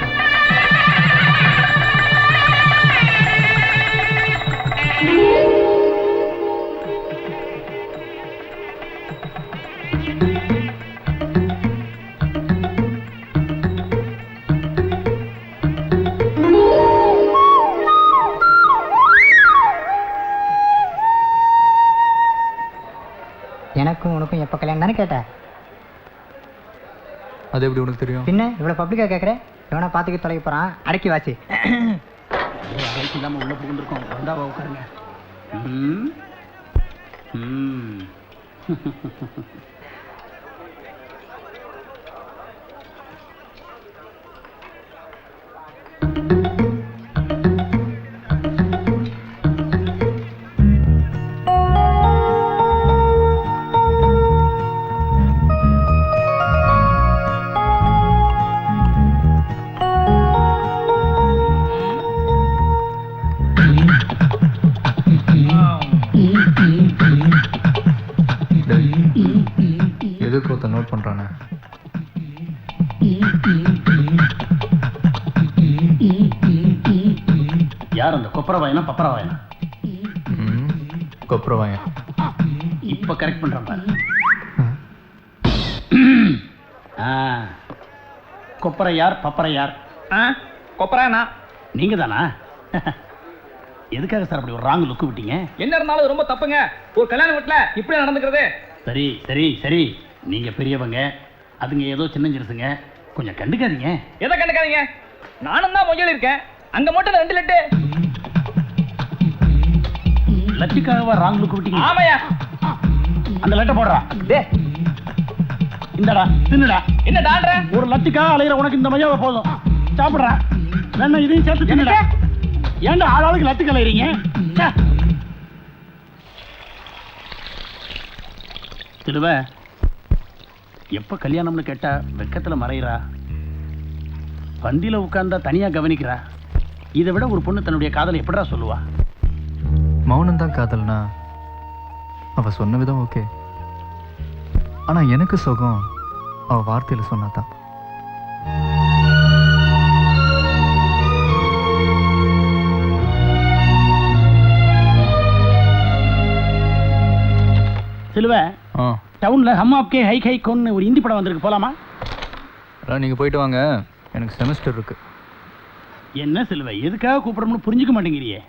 S4: எனக்கும் உனக்கும் எப்போ கல்யாணம் தானே கேட்டேன்.
S8: அது எப்படி உனக்கு தெரியும்?
S4: பின்ன இவ்வளோ பப்ளிக்காக கேட்குறேன். எவனா பார்த்துக்க தொலைக்க போகிறான். அடக்கி வாசி.
S2: இல்லாமல் உள்ள புகுந்துருக்கோம். வந்தாவா உட்காருங்க.
S8: எதுக்கு ஒருத்தன் நோட் பண்றானே?
S2: யார் அந்த கொப்பரவாயனா பப்பரவாயனா?
S8: கொப்பரவாயன்.
S2: இப்ப கரெக்ட் பண்றான் பாரு. கொப்பரை யார் பப்பரை யார்?
S1: கொப்பரானா
S2: நீங்க தானா? எதுக்காக சார் அப்படி ஒரு ராங் லுக்கு விட்டீங்க?
S1: என்ன இருந்தாலும் ரொம்ப தப்புங்க. ஒரு கல்யாண வீட்டுல இப்படி நடந்துக்கிறது.
S2: சரி சரி சரி, நீங்க பெரியவங்க, அதுங்க ஏதோ சின்ன சிறுசுங்க, கொஞ்சம் கண்டுக்காதீங்க.
S1: எதை கண்டுக்காதீங்க? நானும் தான் மொழியில் இருக்கேன். அங்க மட்டும் 2 லட்டு.
S2: லட்டுக்காகவா ராங் லுக்கு விட்டீங்க?
S1: ஆமையா,
S2: அந்த லட்டை போடுறா. டே இந்தடா தின்னுடா.
S1: என்ன டான்ற?
S2: ஒரு லட்டுக்காக அலையிற உனக்கு இந்த மரியாதை போதும். சாப்பிடுறா. வேணா இதையும் சேர்த்து தின்னுடா. ஏன்டா ஆளாளுக்கு லட்டு கலையிறீங்க? திருவ எப்ப கல்யாணம்னு கேட்டா வெக்கத்துல மறைகிறா. பந்தியில உட்கார்ந்தா தனியா கவனிக்கிறா. இதை விட ஒரு பொண்ணு தன்னுடைய காதலை எப்படா சொல்லுவா?
S8: மௌனம் தான் காதல்னா அவ சொன்ன விதம் ஓகே. ஆனா எனக்கு சுகம் அவ வார்த்தையில சொன்னாதான்.
S2: சிலுவ டவுன்ல ஹம் ஆப்கே ஹை ஹை கொன்னு ஒரு இந்தி படம் வந்திருக்கு, போலாமா?
S8: அதான் நீங்க போயிட்டு வாங்க, எனக்கு செமஸ்டர் இருக்கு.
S2: என்ன சிலுவ, எதுக்காக கூப்பிடணும்னு புரிஞ்சுக்க மாட்டேங்கிறியே.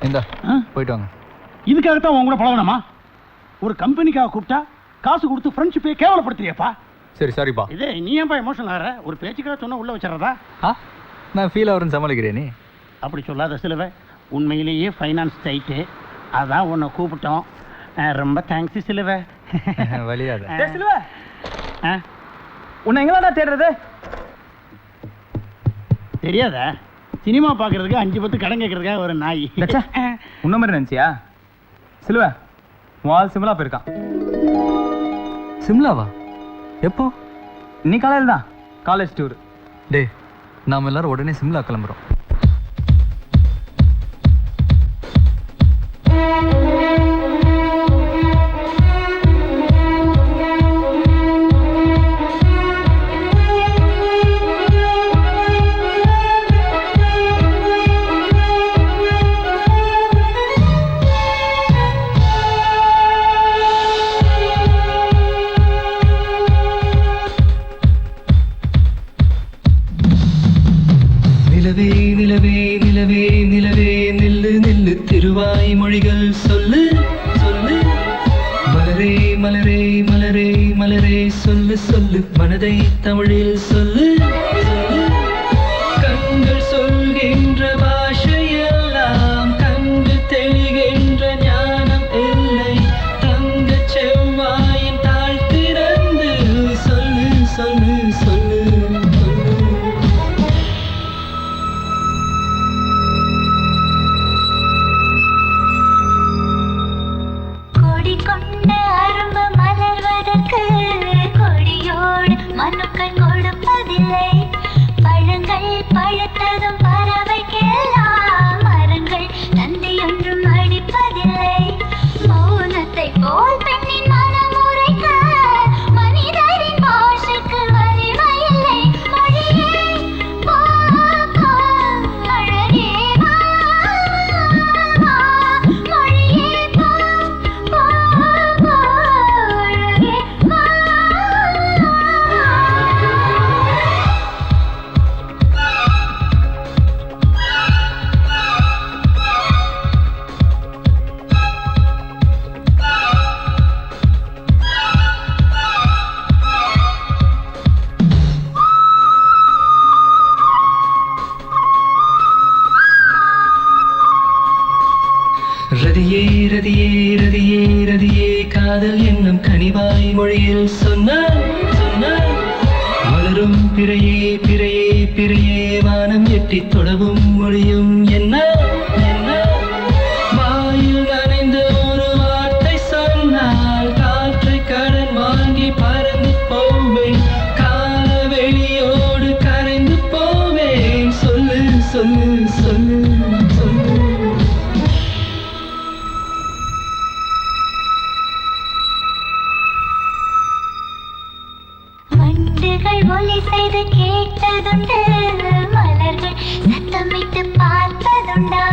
S8: இந்தா போயிட்டு வாங்க.
S2: இதுக்காகத்தான் உன் கூட பழகணுமா? ஒரு கம்பெனிக்காக கூப்பிட்டா காசு கொடுத்து ஃப்ரெண்ட்ஷிப்பே கேவலப்படுத்துறியப்பா.
S8: சரி சாரிப்பா.
S2: இது நீ ஏன்பா எமோஷனல் ஆகிற? ஒரு பேச்சுக்காக சொன்னா உள்ள வச்சிடறதா?
S8: நான் ஃபீல் ஆகிறேன்னு சமாளிக்கிறேன். நீ
S2: அப்படி சொல்லாத சிலுவ, உண்மையிலேயே ஃபைனான்ஸ் டைட்டு, அதான் உன்னை கூப்பிட்டோம். ரொம்ப தேங்க்ஸ் சிலுவ.
S8: வழியாத
S1: சிலுவ, உன்னை எங்கடா தேடுறது?
S2: தெரியாதா? சினிமா பார்க்கறதுக்கு 5-10 கடன் கேட்கறதுக்காக ஒரு நாய்.
S1: உன்ன மாதிரி நினைச்சியா? சிலுவ, வால் சிம்லா போயிருக்கான்.
S8: சிம்லாவா? எப்போ?
S1: இன்னைக்கு காலையில் தான், காலேஜ் டூர்.
S8: டே, நாம எல்லாரும் உடனே சிம்லா கிளம்புறோம்.
S6: மொழிகள் சொல்லு சொல்லு, மலரே மலரே மலரே மலரே சொல்லு சொல்லு, மனதை தமிழில் சொல்லு சொல்லு. கண்கள் சொல்கின்ற பாஷையெல்லாம் கண்டு தெளிகின்ற ஞானம் இல்லை. தங்க செவ்வாயின் தாழ் திறந்து சொல்லு சொல்லு சொல்லு.
S7: மனுக்கள் கொடுப்பதில்லை, பழங்கள் பழுத்ததும் பறவைக்கெல்லாம் மரங்கள் நந்தி ஒன்றும் அடிப்பதில்லை. மௌனத்தை போல் பெண்ணின் மனம் உரைக்க மனிதரின் பாஷைக்கு வலிமையில்லை. மொழியே போ போ, அழகே வா வா, மொழியே போ போ போ, அழகே வா.
S6: மழையே வானம் எட்டி தொடவும் மொழியும் என்ன என்ன வாயில் நனைந்த ஒரு வார்த்தை சொன்னால் காற்றை கடன் வாங்கி பறந்து போவேன் கால வெளியோடு கரைந்து போவேன் சொல்லு சொல்லு சொல்லு சொல்லு
S7: வண்டுகள் ஒலி செய்து கேட்டதுண்டு மலர்கள் சத்தமிட்டு பார்த்ததுண்டா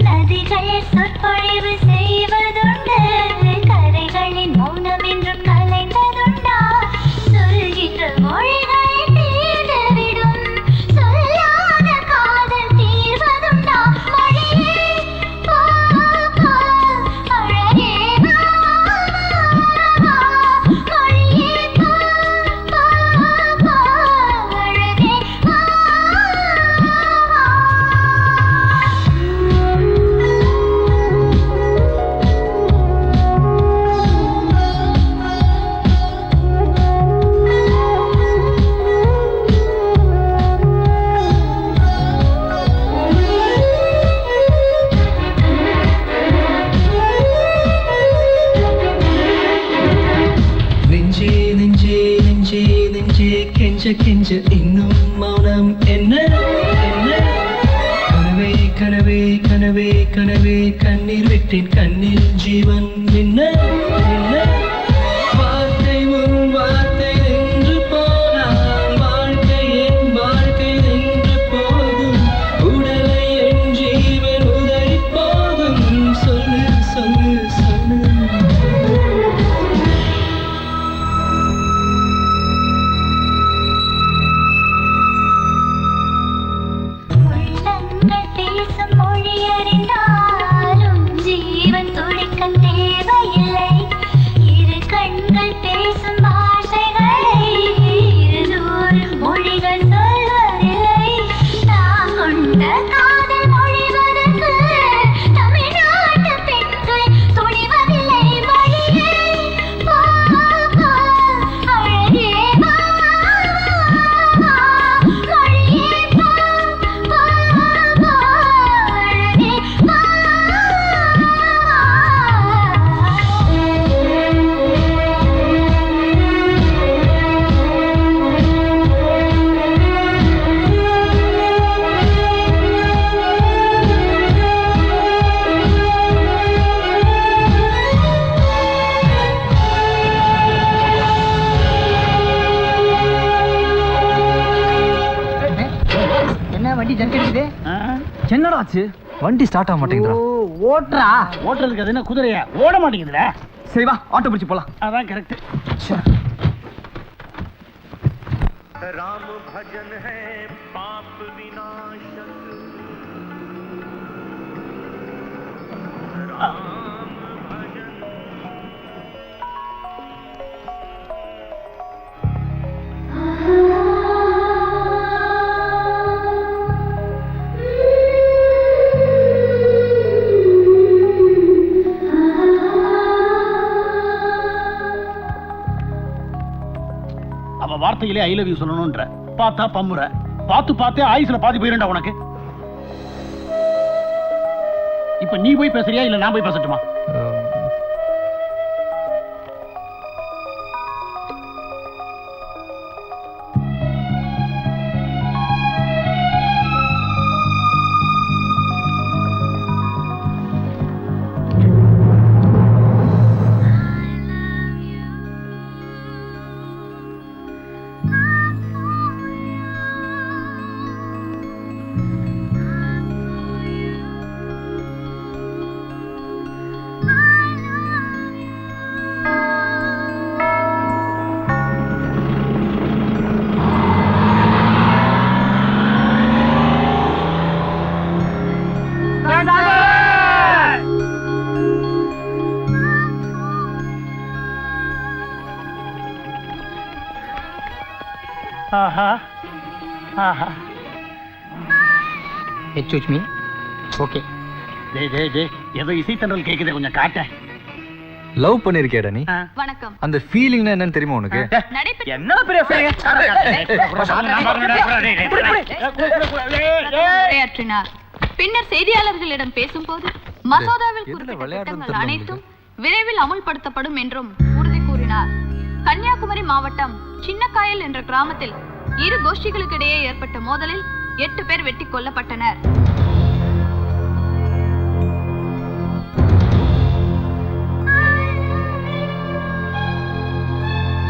S7: நதிகள் சொற்பொழிவு செய்வதுண்டு கரைகளின் மௌனம் என்றும் கலைந்ததுண்டா சொல்கின்ற மொழிகள் தீர்ந்துவிடும் சொல்லாத காதல் தீர்வதுண்டா மழையே போ போ அழகே வா வா மழையே போ போ அழகே வா
S6: நெஞ்சே நெஞ்சே நெஞ்சே நெஞ்சே கெஞ்ச கெஞ்ச இன்னும் மௌனம் என்ன என்ன கனவே கனவே கனவே கனவே கண்ணீர் விட்டேன் கண்ணில் ஜீவன் என்ன என்ன வார்த்தை உன் வார்த்தை நின்று போனால் வாழ்க்கை என் வாழ்க்கை நின்று போகும் உடலை என் ஜீவன் உதறி போகும் சொல்லு சொல்லு சொல்லு
S7: உள்ளங்கள் பேசும் மொழி அறிந்தாலும் ஜீவன் துடிக்க தேவையில்லை இரு கண்கள் பேசும் பாஷைகளை இருநூறு மொழிகள் சொல்வதில்லை நாம் கொண்ட காதல் மொழிவதற்கு தமிழ்நாட்டு பெண்கள் துணிவதில்லை மொழியே போ போ அழகே வா மொழியே போ போ அழகே வா
S4: என்ன வண்டி ஜர்க் அடிக்குது
S8: என்னடா ஆச்சு வண்டி ஸ்டார்ட் ஆக மாட்டேங்குதுடா
S4: ஓட்டுறா
S1: ஓட்டுறதுக்கு அது என்ன குதிரையா ஓட மாட்டேங்குதுல
S8: சரி வா ஆட்டோ பிடிச்சு போலாம்
S1: அதான் கரெக்ட் அவ வார்த்தையிலே ஐ லவ் யூ சொல்லணும்ன்ற பார்த்தா பம்முற பார்த்து பார்த்தே ஆயுசுல பாதி போயிருண்டா உனக்கு இப்ப நீ போய் பேசுறியா இல்ல நான் போய் பேசட்டுமா ஆஹா ஆஹா
S4: எக்ஸ்கியூஸ் மீ ஓகே
S1: டேய் டேய் டேய் ஏதோ இசைத்தன்றல் கேக்குதே கொஞ்சம் காட்ட
S8: லவ் பண்ணிருக்கேடா நீ?
S7: வணக்கம்.
S8: அந்த ஃபீலிங்னா என்னன்னு தெரியுமா உனக்கு?
S1: என்ன பெரிய
S7: உரையாற்றினார். பின்னர் செய்தியாளர்களிடம் பேசும்போது மசோதாவில் குறிப்பிட்ட திட்டங்கள் அனைத்தும் விரைவில் அமுல்படுத்தப்படும் என்றும் உறுதி கூறினார். கன்னியாகுமரி மாவட்டம் சின்னக்காயல் என்ற கிராமத்தில் இரு கோஷ்டிகளுக்கிடையே ஏற்பட்ட மோதலில் 8 பேர் வெட்டி கொல்லப்பட்டனர்.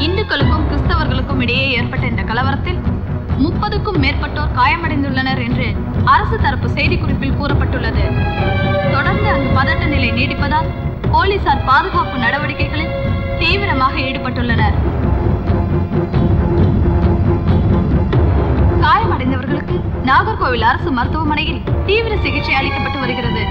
S7: இந்துக்களுக்கும் கிறிஸ்தவர்களுக்கும் இடையே ஏற்பட்ட இந்த கலவரத்தில் 30க்கும் மேற்பட்டோர் காயமடைந்துள்ளனர் என்று அரசு தரப்பு செய்திக்குறிப்பில் கூறப்பட்டுள்ளது. தொடர்ந்து அங்கு பதட்ட நிலை நீடிப்பதால் போலீசார் பாதுகாப்பு நடவடிக்கைகளில் தீவிரமாக ஈடுபட்டுள்ளனர். காயமடைந்தவர்களுக்கு நாகர்கோவில் அரசு மருத்துவமனையில் தீவிர சிகிச்சை அளிக்கப்பட்டு வருகிறது.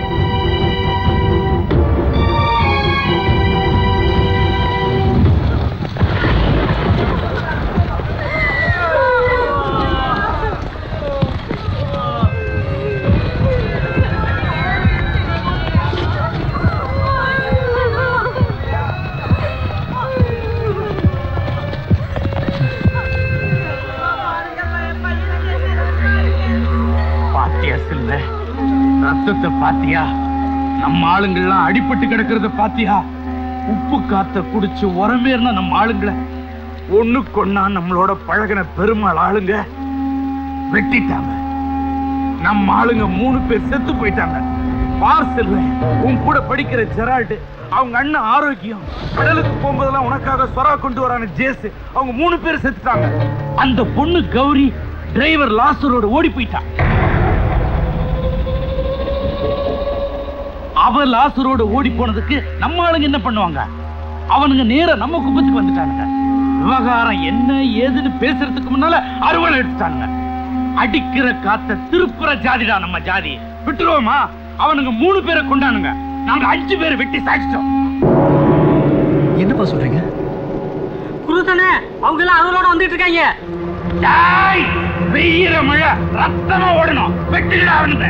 S9: ரத்தத்தை பாத்தியா? நம்ம ஆளுங்கள்லாம் அடிபட்டு கிடக்கிறத பாத்தியா? உப்பு காத்த குடிச்சு உரமேறின நம்ம ஆளுங்களை ஒண்ணுக்கொன்னா நம்மளோட பழகின பெருமாள் ஆளுங்க வெட்டிட்டாங்க. நம்ம ஆளுங்க 3 பேர் செத்து போயிட்டாங்க. பார்சல் உன் கூட படிக்கிற ஜெரால்டு, அவங்க அண்ணன் ஆரோக்கியம், கடலுக்கு போகும்போதெல்லாம் உனக்காக சொரா கொண்டு வரான ஜேசு, அவங்க 3 பேர் செத்துட்டாங்க. அந்த பொண்ணு கௌரி டிரைவர் லாசரோட ஓடி போயிட்டான். அவ லாசரோட ஓடி போனதுக்கு நம்ம ஆளுங்க என்ன பண்ணுவாங்க? அவனுங்க நேரா நம்ம குப்பத்துக்கு வந்துட்டானுங்க. விவகாரம் என்ன ஏதுன்னு பேசுறதுக்கு முன்னால அறுவடை எடுத்துட்டாங்க. அடிக்கிற காத்த திருப்புற ஜாதிடா நம்ம ஜாதி. விட்டுருவோமா? அவனுங்க 3 பேரை கொண்டானுங்க, நாங்க 5 பேரை வெட்டி சாய்ச்சிட்டோம்.
S5: என்னப்பா சொல்றீங்க?
S1: குருதானே அவங்க எல்லாம் அவரோட வந்துட்டு இருக்காங்க.
S9: வெய்யிற மழை ரத்தமா ஓடணும். வெட்டிடா அவனுங்க.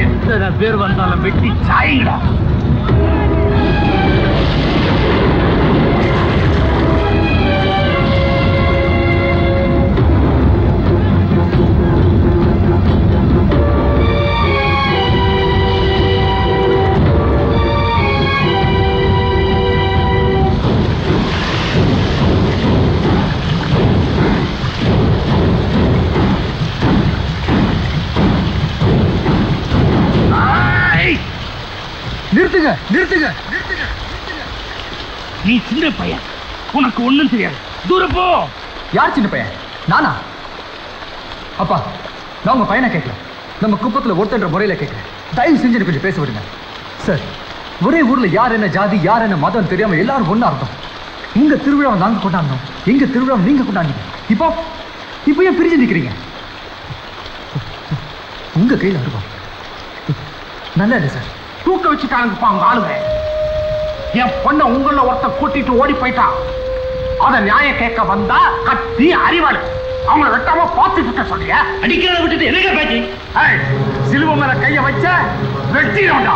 S9: எத்தனை பேர் வந்தாலும் வெட்டி சாயுங்கடா.
S2: நிறுத்துங்க நிறுத்துங்க.
S9: நீ சின்ன பையன், உனக்கு ஒண்ணும் தெரியாது. தூரம் போ.
S8: யார் சின்ன பையன்? நானா? அப்பா, நான் உங்க பையனை கேட்கல, நம்ம குப்பத்துல ஒருத்தன்ற முறையில கேட்கிறேன். தயவு செஞ்சு கொஞ்சம் பேச விடுங்க சார். ஒரே ஊர்ல யார் என்ன ஜாதி யார் என்ன மதம் தெரியாம எல்லாரும் ஒண்ணா இருந்தோம். உங்க திருவிழாவை நாங்க கொண்டாடணும், எங்க திருவிழாவை நீங்க கொண்டாடுங்க. இப்போ ஏன் பிரிஞ்சு நிக்கிறீங்க? உங்க கையில இருக்கும் நல்லா இல்லை சார்.
S9: தூக்க வச்சுட்டானுங்கப்பா அவங்க ஆளுங்க. என் பொண்ணை உங்கள ஒருத்த கூட்டிட்டு ஓடி போயிட்டான். அத நியாயம் கேட்க வந்தா கத்தி அறிவாளு. அவங்கள வெட்டாம பார்த்துட்டு இருக்க சொல்றியா? அடிக்கிறத விட்டுட்டு என்னங்க பேச்சு? சிலுவை மேல கைய வச்ச வெட்டிடும்டா.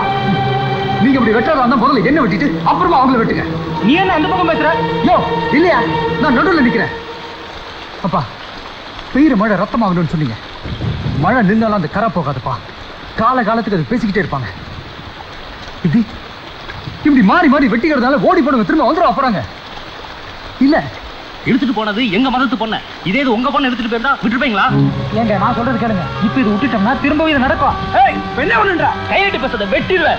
S8: நீங்க இப்படி வெட்டாத அந்த முதல்ல என்ன வெட்டிட்டு அப்புறமா அவங்கள வெட்டுங்க.
S9: நீ என்ன அந்த பக்கம் பேசுற?
S8: யோ இல்லையா, நான் நடுவில் நிக்கிறேன். அப்பா, பெய்யுற மழை ரத்தமாகணும்னு சொன்னீங்க. மழை நின்னாலும் அந்த கரை போகாதுப்பா. காலத்துக்கு அது பேசிக்கிட்டே இருப்பாங்க. இப்படி மாறி மாறி வெட்டிக்கிறதுனால ஓடி போனவங்க திரும்ப வந்துடும் போறாங்க. இல்ல
S1: எடுத்துட்டு போனது எங்க மதத்து பொண்ணு. இதே இது உங்க பொண்ணு எடுத்துட்டு போயிருந்தா விட்டுருப்பீங்களா?
S5: ஏங்க நான் சொல்றது கேளுங்க. இப்ப இது விட்டுட்டோம்னா திரும்பவும் இது நடக்கும்.
S1: என்ன பண்ணுன்றா? கையிட்டு பேசுறத வெட்டிடுவேன்.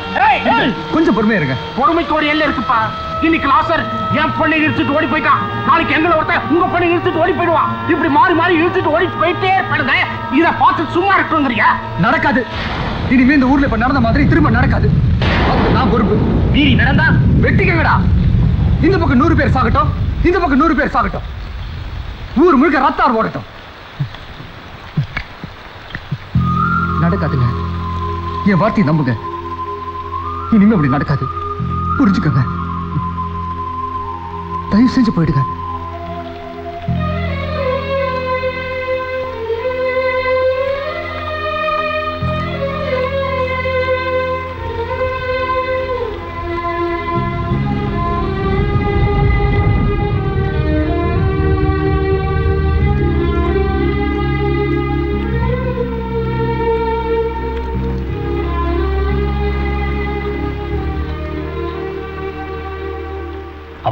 S8: கொஞ்சம் பொறுமையா இருங்க.
S9: பொறுமைக்கு ஒரு எல்லை இருக்குப்பா. இன்னைக்கு லாசர் என் பொண்ணை இழுத்துட்டு ஓடி போயிட்டான். நாளைக்கு எங்களை ஒருத்தன் உங்க பொண்ணை இழுத்துட்டு ஓடி போயிடுவான். இப்படி மாறி மாறி இழுத்துட்டு ஓடி போயிட்டே இருப்பானுங்க. இதை பார்த்து சும்மா இருக்குங்கிறியா?
S8: நடக்காது. இனிமே இந்த ஊர்ல இப்ப நடந்த மாதிரி திரும்ப நடக்காது. நான் பொறுப்பு.
S9: மீறி நடந்தா
S8: வெட்டிக்கங்கடா. இந்த பக்கம் 100 பேர் சாகட்டும், இந்த பக்கம் 100 பேர் சாகட்டும். ஊர் முழுக்க ரத்தார் ஓடட்டும். நடக்காதுங்க. என் வார்த்தையை நம்புங்க. இனிமே அப்படி நடக்காது. புரிஞ்சுக்கங்க. தயவு செஞ்சு போயிடுங்க.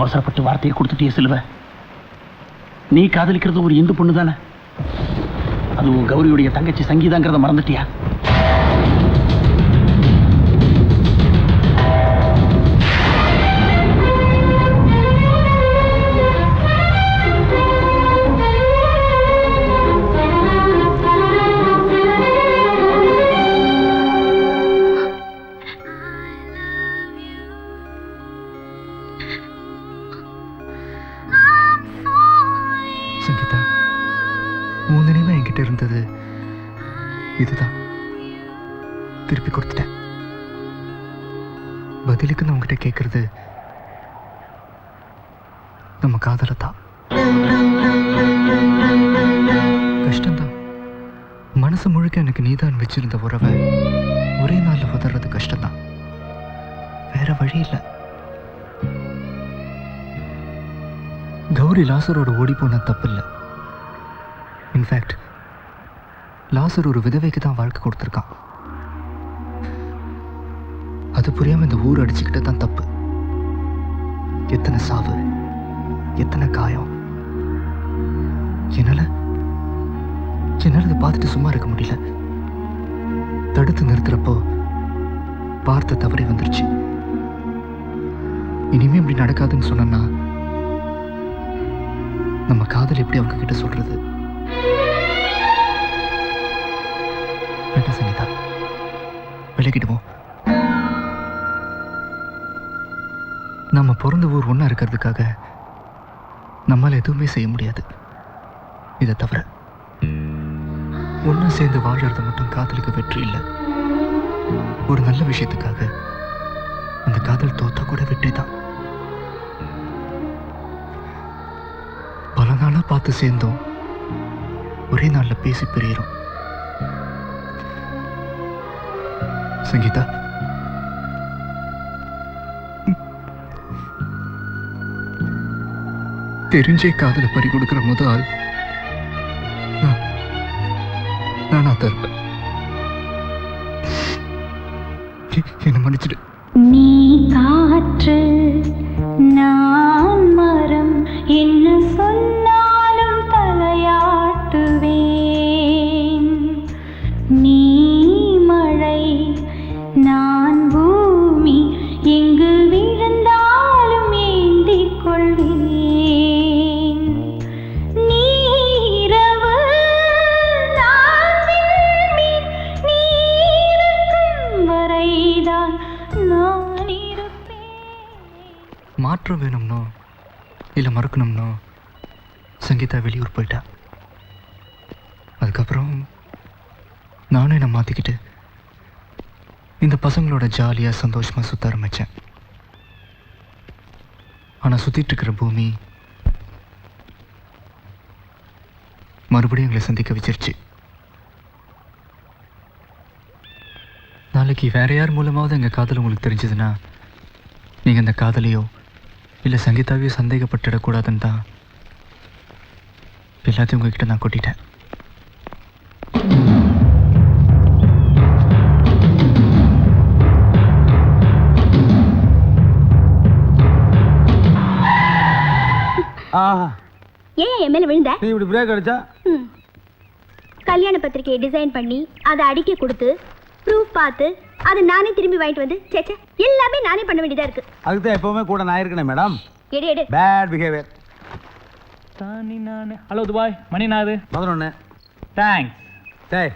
S9: அவசரப்பட்டு வார்த்தையை கொடுத்துட்டே செல்வ. நீ காதலிக்கிறது ஒரு இந்து பொண்ணு தானே? அதுவும் கௌரியுடைய தங்கச்சி சங்கீதாங்கிறத மறந்துட்டியா?
S10: சங்கீதா, உன் நினைவு என்கிட்ட இருந்தது இதுதான். திருப்பி கொடுத்துட்டேன். பதிலுக்கு நான் உங்ககிட்ட கேட்கறது நம்ம காதலை தான். கஷ்டம்தான். மனசு முழுக்க எனக்கு நீதான் வச்சிருந்த உறவை ஒரே நாள்ல உதறது கஷ்டம்தான். வேற வழி இல்லை. கௌரி லாசரோட ஓடி போன தப்பு இல்லை. இன்ஃபேக்ட் லாசர் ஒரு விதவைக்கு தான் வாழ்க்கை கொடுத்துருக்கான். அது புரியாம இந்த ஊர் அடிச்சுக்கிட்ட தான் தப்பு. எத்தனை சாவு, எத்தனை காயம். என்னால இதை பார்த்துட்டு சும்மா இருக்க முடியல. தடுத்து நிறுத்துறப்போ வார்த்தை தவறி வந்துருச்சு. இனிமே இப்படி நடக்காதுன்னு சொன்னா நம்ம காதல் எப்படி அவங்க கிட்ட சொல்றது? வேண்டாம் சங்கீதா, விலகிடுவோம். நம்ம பிறந்த ஊர் ஒண்ணா இருக்கிறதுக்காக நம்மால எதுவுமே செய்ய முடியாது. இதை தவிர ஒண்ணா சேர்ந்து வாழறது மட்டும் காதலுக்கு வெற்றி இல்லை. ஒரு நல்ல விஷயத்துக்காக அந்த காதல் தோத்தா கூட வெற்றி தான். பல நாளா பார்த்து சேர்ந்தோம், ஒரே நாள்ல பேசி பிரியிறோம். சங்கீதா, தெரிஞ்சே காதலை பறி கொடுக்கிற முதல் நானா தருவேன். என்ன மன்னிச்சிடு.
S7: நீ காற்று நான் மரம் என்ன சொன்னாலும் தலையாட்டுவேன். நீ மழை நான் பூமி எங்கு விழுந்தாலும் ஏந்திக் கொள்வேன். நீ இரவு நான் விண்மீன், நீ இருக்கும் வரைதான் நான் இருப்பேன்.
S10: மாற்றம் வேணும்னோ இல்லை மறக்கணும்னோ சங்கீதா வெளியூர் போயிட்டா. அதுக்கப்புறம் நானும் என்னை மாற்றிக்கிட்டு இந்த பசங்களோட ஜாலியாக சந்தோஷமாக சுற்ற ஆரம்பித்தேன். ஆனால் சுற்றிட்டு இருக்கிற பூமி மறுபடியும் எங்களை சந்திக்க வச்சிருச்சு. நாளைக்கு வேற யார் மூலமாவது எங்கள் காதல் உங்களுக்கு தெரிஞ்சதுன்னா நீங்கள் அந்த காதலையோ இல்லை சங்கீதாவையோ சந்தேகப்பட்டுடக்கூடாதுன்னு தான் எல்லாத்தையும் உங்ககிட்ட நான் கொட்டிட்டேன்.
S7: ஏன் என் மேல விழுந்த?
S3: நீ இப்படி பிரேக் அடிச்சா
S7: கல்யாண பத்திரிகையை டிசைன் பண்ணி அதை அடிக்க கொடுத்து ப்ரூஃப் பார்த்து அதை நானே திரும்பி வாங்கிட்டு வந்து சேச்சே எல்லாமே நானே பண்ண வேண்டியதா இருக்கு.
S3: அதுக்கு தான் எப்பவுமே கூட நான் இருக்கேன் மேடம்.
S7: எடு எடு.
S3: Bad behaviour.
S1: தானி நானே. ஹலோ துபாய், மணி நாது
S3: 11.
S1: தேங்க்ஸ்.
S3: டேய்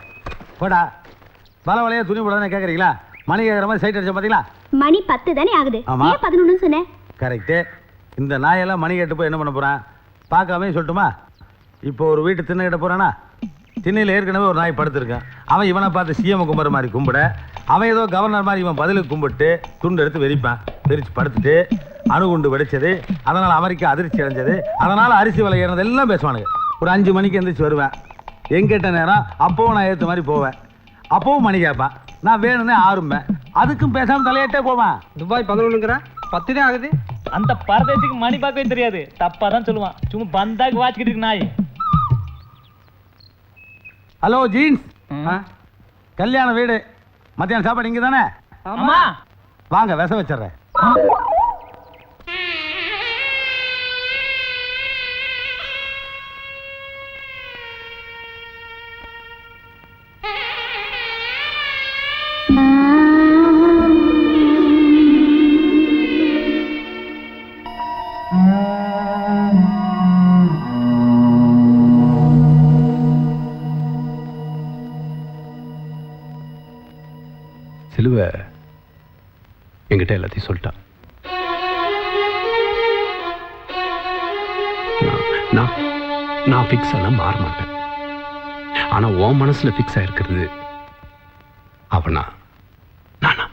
S3: போடா. பல வலையா துணி போடாதுன்னு கேட்குறீங்களா? மணி கேட்குற மாதிரி சைட் அடிச்ச பார்த்தீங்களா?
S7: மணி 10 தானே ஆகுது.
S3: ஆமா.
S7: ஏன் 11 சொன்னேன்?
S3: கரெக்டு. இந்த நாயெல்லாம் மணி கேட்டு போய் என்ன பண்ண போகிறான்? பார்க்காமே சொல்லட்டுமா? இப்போ ஒரு வீட்டு திண்ணை கிட்ட போகிறானா? திண்ணையில் ஏற்கனவே ஒரு நாய் படுத்திருக்கான். அவன் இவனை பார்த்து சிஎம் கும்பிட்ற மாதிரி கும்பிட, அவன் ஏதோ கவர்னர் மாதிரி இவன் பதிலுக்கு கும்பிட்டு துண்டு எடுத்து வெறிப்பான். வெறிச்சு படுத்துட்டு அணுகுண்டு வெடிச்சது, அதனால் அமெரிக்கா அதிர்ச்சி அடைஞ்சது, அதனால் அரிசி விலை ஏறினது எல்லாம் பேசுவானுங்க. ஒரு 5 மணிக்கு எந்திரிச்சு வருவேன். எங்கிட்ட நேரம் அப்போவும் நான் ஏற்ற மாதிரி போவேன். அப்போவும் மணி கேட்பான். நான் வேணும்னே ஆரம்பேன். அதுக்கும் பேசாமல் தலையிட்டே போவேன்.
S2: துபாய் 11ங்கிற 10 தான் ஆகுது.
S1: அந்த பரதேசிக்கு மணி பார்க்கவே தெரியாது. தப்பா தான் சொல்லுவான். சும்மா பந்தாக்கு வாச்சிக்கிட்டு இருக்கு நாய்.
S3: ஹலோ ஜீன்ஸ், கல்யாண வீடு. மத்தியானம் சாப்பாடு இங்கே தானே?
S1: ஆமா.
S3: வாங்க, விஷம் வச்சிடுறேன்.
S11: சிலுவை என்கிட்ட எல்லாத்தையும் சொல்லிட்டான். நான் ஃபிக்ஸ் எல்லாம் மாற மாட்டேன். ஆனா உன் மனசுல ஃபிக்ஸ் ஆயிருக்கிறது அவனா நானா?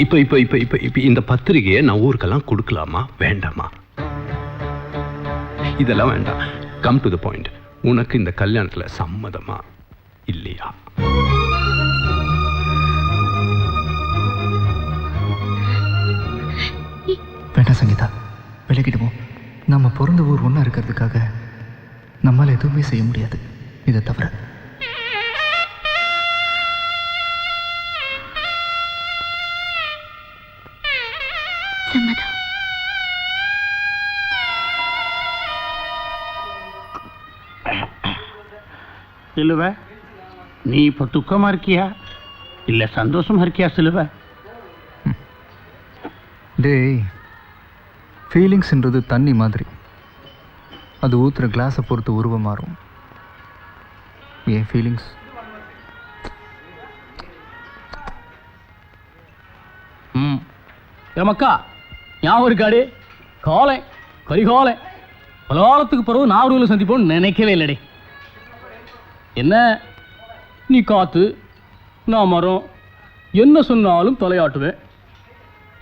S11: இப்ப இப்ப இப்ப இப்ப இப்ப இந்த பத்திரிகையை நான் ஊருக்கெல்லாம் கொடுக்கலாமா வேண்டாமா? இதெல்லாம் வேண்டாம். Come to the point. உனக்கு இந்த கல்யாணத்துல சம்மதமா இல்லையா?
S10: வேண்டாம் சங்கீதா, விலகிடுவோம். நம்ம பிறந்த ஊர் ஒன்றா இருக்கிறதுக்காக நம்மளால் எதுவுமே செய்ய முடியாது இதை தவிர.
S9: சிலுவை, நீ இப்போ துக்கமா இருக்கியா இல்ல சந்தோஷமா இருக்கியா சிலுவை?
S10: டேய், ஃபீலிங்ஸ்ன்றது தண்ணி மாதிரி. அது ஊற்றுற கிளாஸை பொறுத்து உருவம் மாறும். ஏன் ஃபீலிங்ஸ்
S1: ஏமக்கா ஞாபகம் இருக்காடு? காலை கரிகாலை பல காலத்துக்கு பிறகு நாவூரில் சந்திப்போன்னு நினைக்கவே இல்லடே. என்ன நீ காத்து நான் மரம், என்ன சொன்னாலும் தலையாட்டுவேன்.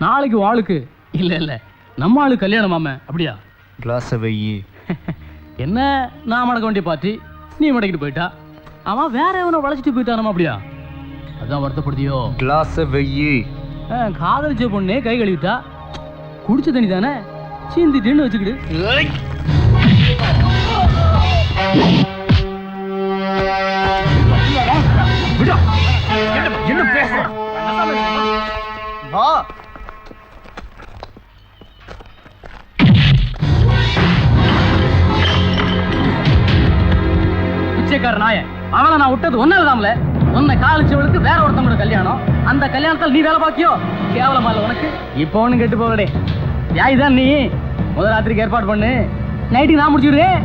S1: நாளைக்கு வாளுக்கு இல்லை இல்லை நம்ம ஆளு கல்யாணமாம அப்படியா?
S10: கிளாஸை வெய்யி.
S1: என்ன நான் மடக்க வேண்டிய பார்ட்டி நீ மடக்கிட்டு போயிட்டா. அவன் வேற எவனோ வளைச்சிட்டு போயிட்டானமா அப்படியா? அதான் வருத்தப்படுத்தியோ?
S10: கிளாஸை வெய்யி.
S1: காதலிச்ச பொண்ணே கை கழுவிட்டா. குடிச்ச தண்ணி தானே சீந்திட்டுன்னு வச்சுக்கிடு.
S9: என்ன பேசுற? வா.
S1: பிச்சைக்கார நாய, அவனை நான் விட்டது ஒன்னாலதான்ல. உன்னை காலிச்சவளுக்கு வேற ஒருத்தவங்களோட கல்யாணம். அந்த கல்யாணத்தில் நீ வேலை பாக்கியோ? கேவலமா இல்ல உனக்கு? இப்போ ஒன்னும் கெட்டு போகடே. யாய்தான் நீ முதல் ராத்திரிக்கு ஏற்பாடு பண்ணு. நைட்டுக்கு நான் முடிச்சுடுறேன்.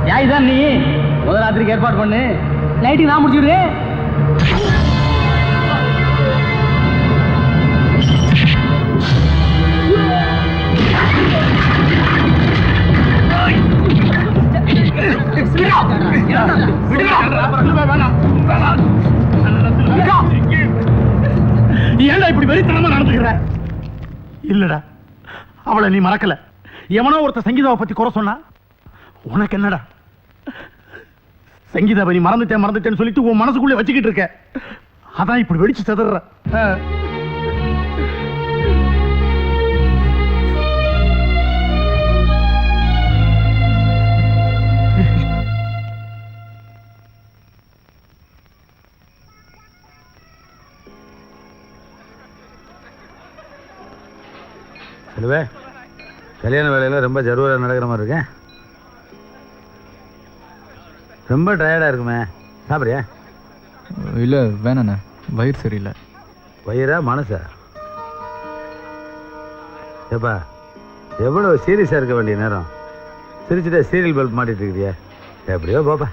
S1: யாய்தான் நீ முதல் ராத்திரிக்கு ஏற்பாடு பண்ணு. நைட்டுக்கு நான் முடிச்சுடுறேன்.
S9: ஏன்டா இப்படி வெறித்தனமா நடந்துக்கிற? இல்லடா, அவளை நீ மறக்கல. எவனோ ஒருத்த சங்கீதாவை பத்தி குறை சொன்னா உனக்கு என்னடா? சங்கீதாவை நீ மறந்துட்டேன்னு சொல்லிட்டு உன் மனசுக்குள்ளே வச்சுக்கிட்டு இருக்க. அதான் இப்படி வெடிச்சு செதற.
S3: சிலுவை கல்யாண வேலையில் ரொம்ப ஜருவராக நடக்கிற மாதிரி இருக்கேன். ரொம்ப டயர்டாக இருக்குமே, சாப்பிட்றியா?
S10: இல்லை வேணாண்ணே, வயிறு சரியில்லை.
S3: வயிறா மனசா? ஏப்பா எவ்வளோ சீரியஸாக இருக்க வேண்டிய நேரம் சிரிச்சுட்டே சீரியல் பல்ப் மாட்டிட்டு இருக்கிறியா? எப்படியோ போப்பா.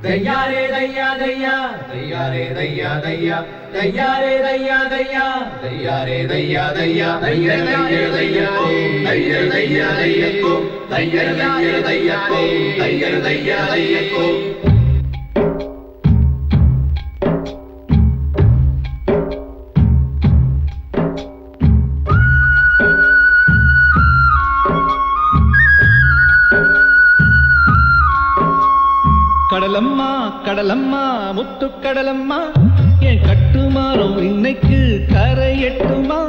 S6: தையாரே தையா தையா தையாரே தையா தையா தையாரே தையா தையா தையாரே தையா தையா தையர் தையர் தையக்கோ தையர் தையா தையக்கோ தையர் தையர் தையக்கோ தையர் தையா தையக்கோ.
S5: கடலம்மா கடலம்மா முத்து கடலம்மா என் கட்டுமாறும் இன்னைக்கு கரை எட்டுமா.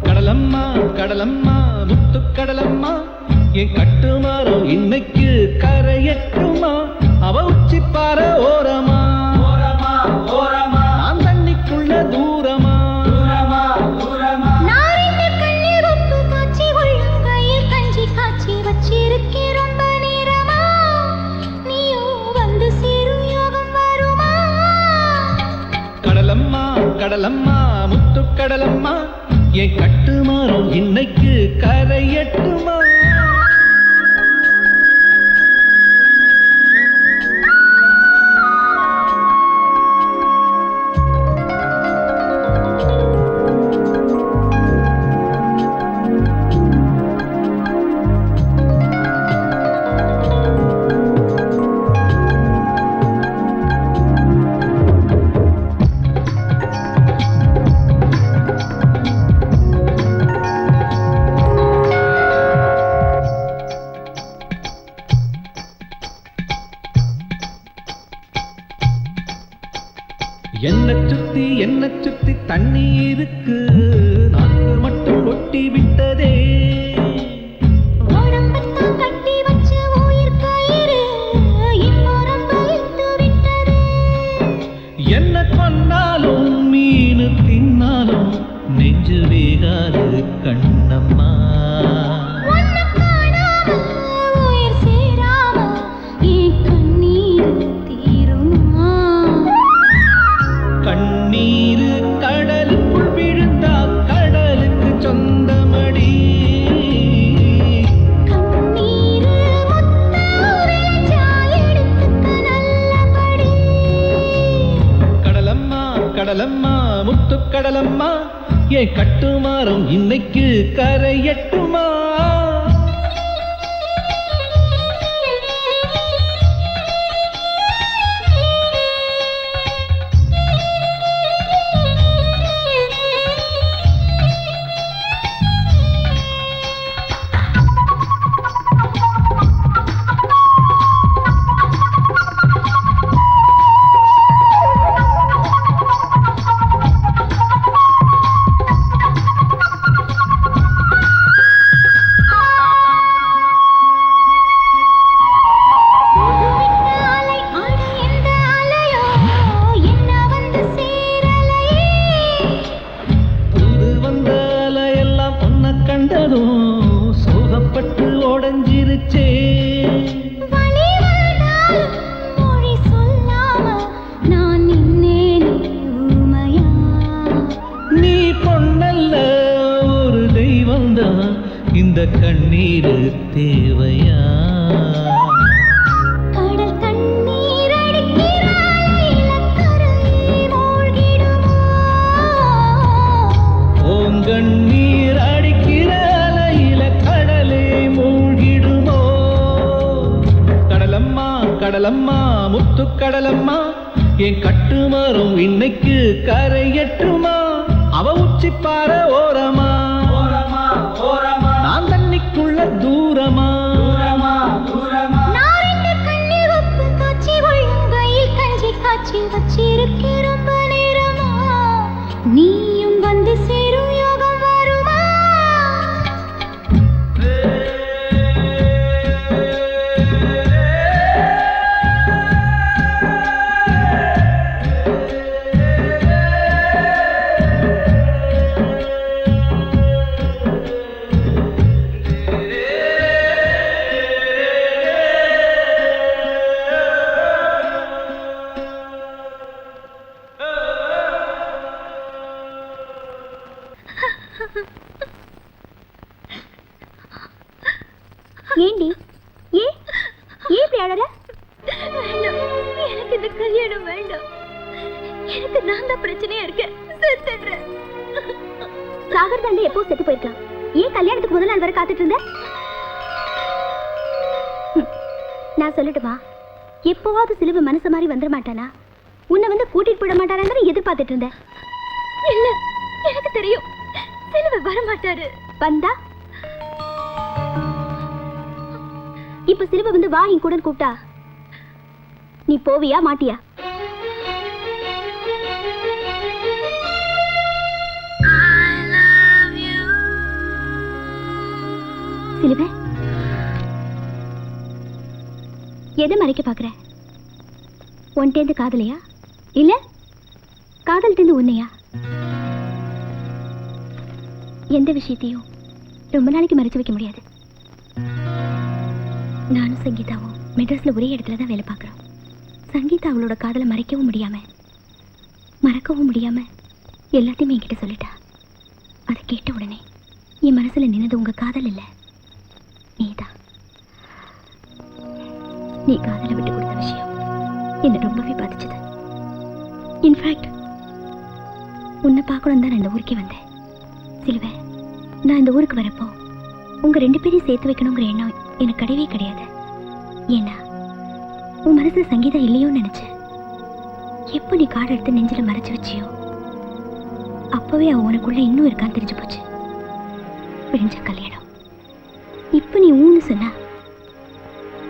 S5: கடலம்மா கடலம்மா முத்து கடலம்மா என் கட்டுமாறும் இன்னைக்கு கரை எட்டுமா. அவ உச்சி பாற ஓரமா ஓரமா ஓரமா நான் தண்ணிக்குள்ள தூரமா தூரமா தூரமா.
S7: நான் இந்த கண்ணீர் உப்பு காய்ச்சி உள்ளங்கையில் கஞ்சி காய்ச்சி வச்சிருக்கேன் ரொம்ப நேரமா. நீயும் வந்து சேரும் யோகம் வருமா.
S5: கடலம்மா கடலம்மா முத்து கடலம்மா என் கட்டுமாறும் இன்னைக்கு கரை எட்டுமா. என்ன சுத்தி தண்ணி இருக்கு, நாக்கு மட்டும் ஒட்டி விட்டதே.
S7: உடம்பத்தான் கட்டி வச்ச உயிர் கயிறு இப்போ ரொம்ப இழுத்து விட்டது.
S5: என்ன கொன்னாலும் மீன் தின்னாலும் நெஞ்சு வேகாது கண்ணம்மா.
S7: உன்னை காணாம உயிர் சேராம என் கண்ணீர் தீருமா.
S5: கண்ணீரு கடலுக்குள் விழுந்தா கடலுக்கு சொந்தமடி.
S7: கண்ணீரு முத்தா விளைஞ்சா எடுத்துக்க நல்லபடி.
S5: கடலம்மா கடலம்மா முத்து கடலம்மா என் கட்டுமாறும் இன்னைக்கு கரை எட்டுமா. சோகப்பட்டு உடஞ்சிருச்சே.
S7: மொழி சொல்லாம நான் நின்னேனே ஊமையா.
S5: நீ பொண்ணல்ல ஒரு தெய்வம்தான் இந்த கண்ணீர்
S6: உயிர் தேவையா?
S7: கடல் கண்ணீர் அடிக்கிறாய் கரையை மூழ்கிடுமோ?
S6: ஓங்கண்ணீர் அடிக்கிற அலையில கடலே மூழ்கிடுமோ? கடலம்மா கடலம்மா முத்து கடலம்மா, என் கட்டுமரம் இன்னைக்கு கரையட்டுமா? அவ உச்சி பாற ஓரமா ஓரமா ஓரமா, நான் தண்ணிக்குள்ள தூரமா தூரமா தூரமா.
S7: நான் ரெண்டு கண்ணில் உப்பு காய்ச்சி உள்ளங்கையில் கஞ்சி காய்ச்சி வச்சிருக்கேன் ரொம்ப நேரமா. நீயும் வந்து சேரும் யோகம் வருமா? ஏண்டி ஏன் இப்படி அழற? வேண்டாம், எனக்கு இந்த கல்யாணம் வேண்டாம். எனக்கு நான் தான் பிரச்சனையா இருக்கேன். செத்துடுறேன். சாகர் தாண்டி எப்போ செத்து போயிருக்கலாம். ஏன் கல்யாணத்துக்கு முதல் நாள் வரை காத்துட்டு இருந்த? நான் சொல்லட்டுமா, எப்போவாவது சிலுவை மனசு மாதிரி வந்துட மாட்டானா? உன்னை வந்து கூட்டிட்டு போட மாட்டாரான்னு எதிர்பார்த்துட்டு இருந்தேன். இல்ல, எனக்கு தெரியும் சிலுவை வர மாட்டாரு. வந்தா இப்ப சிலுவை வந்து வா என் கூட கூப்பிட்டா நீ போவியா மாட்டியா? சிலுவை எதை மறைக்க பாக்குற? உன்டேந்து காதலையா இல்ல காதல்டேந்து உன்னையா? எந்த விஷயத்தையும் ரொம்ப நாளைக்கு மறைச்சு வைக்க முடியாது. நானும் சங்கீதாவும் மெட்ராஸ்ல ஒரே இடத்துல தான் வேலை பார்க்குறோம். சங்கீதா அவளோட காதலை மறைக்கவும் முடியாம மறக்கவும் முடியாம எல்லாத்தையுமே என்கிட்ட சொல்லிட்டா. அதை கேட்ட உடனே என் மனசுல நின்னது உங்க காதல் இல்ல, நீதான். நீ காதலை விட்டு கொடுத்த விஷயம் என்னை ரொம்பவே பாதிச்சது. இன்ஃபேக்ட் உன்னை பார்க்கணும் தான் நான் இந்த ஊருக்கே வந்தேன். சிலுவை, நான் இந்த ஊருக்கு வரப்போ உங்க ரெண்டு பேரையும் சேர்த்து வைக்கணுங்கிற எண்ணம் எனக்கு கிடையவே கிடையாது. ஏன்னா உன் மனசுல சங்கீதம் இல்லையோன்னு நினைச்சேன். எப்போ நீ கார்டு எடுத்து நெஞ்சில மறைச்சு வச்சியோ அப்பவே அவன் உனக்குள்ள இன்னும் இருக்கான்னு தெரிஞ்சு போச்சு. பிரிஞ்ச கல்யாணம் இப்ப நீ ஊன்னு சொன்னா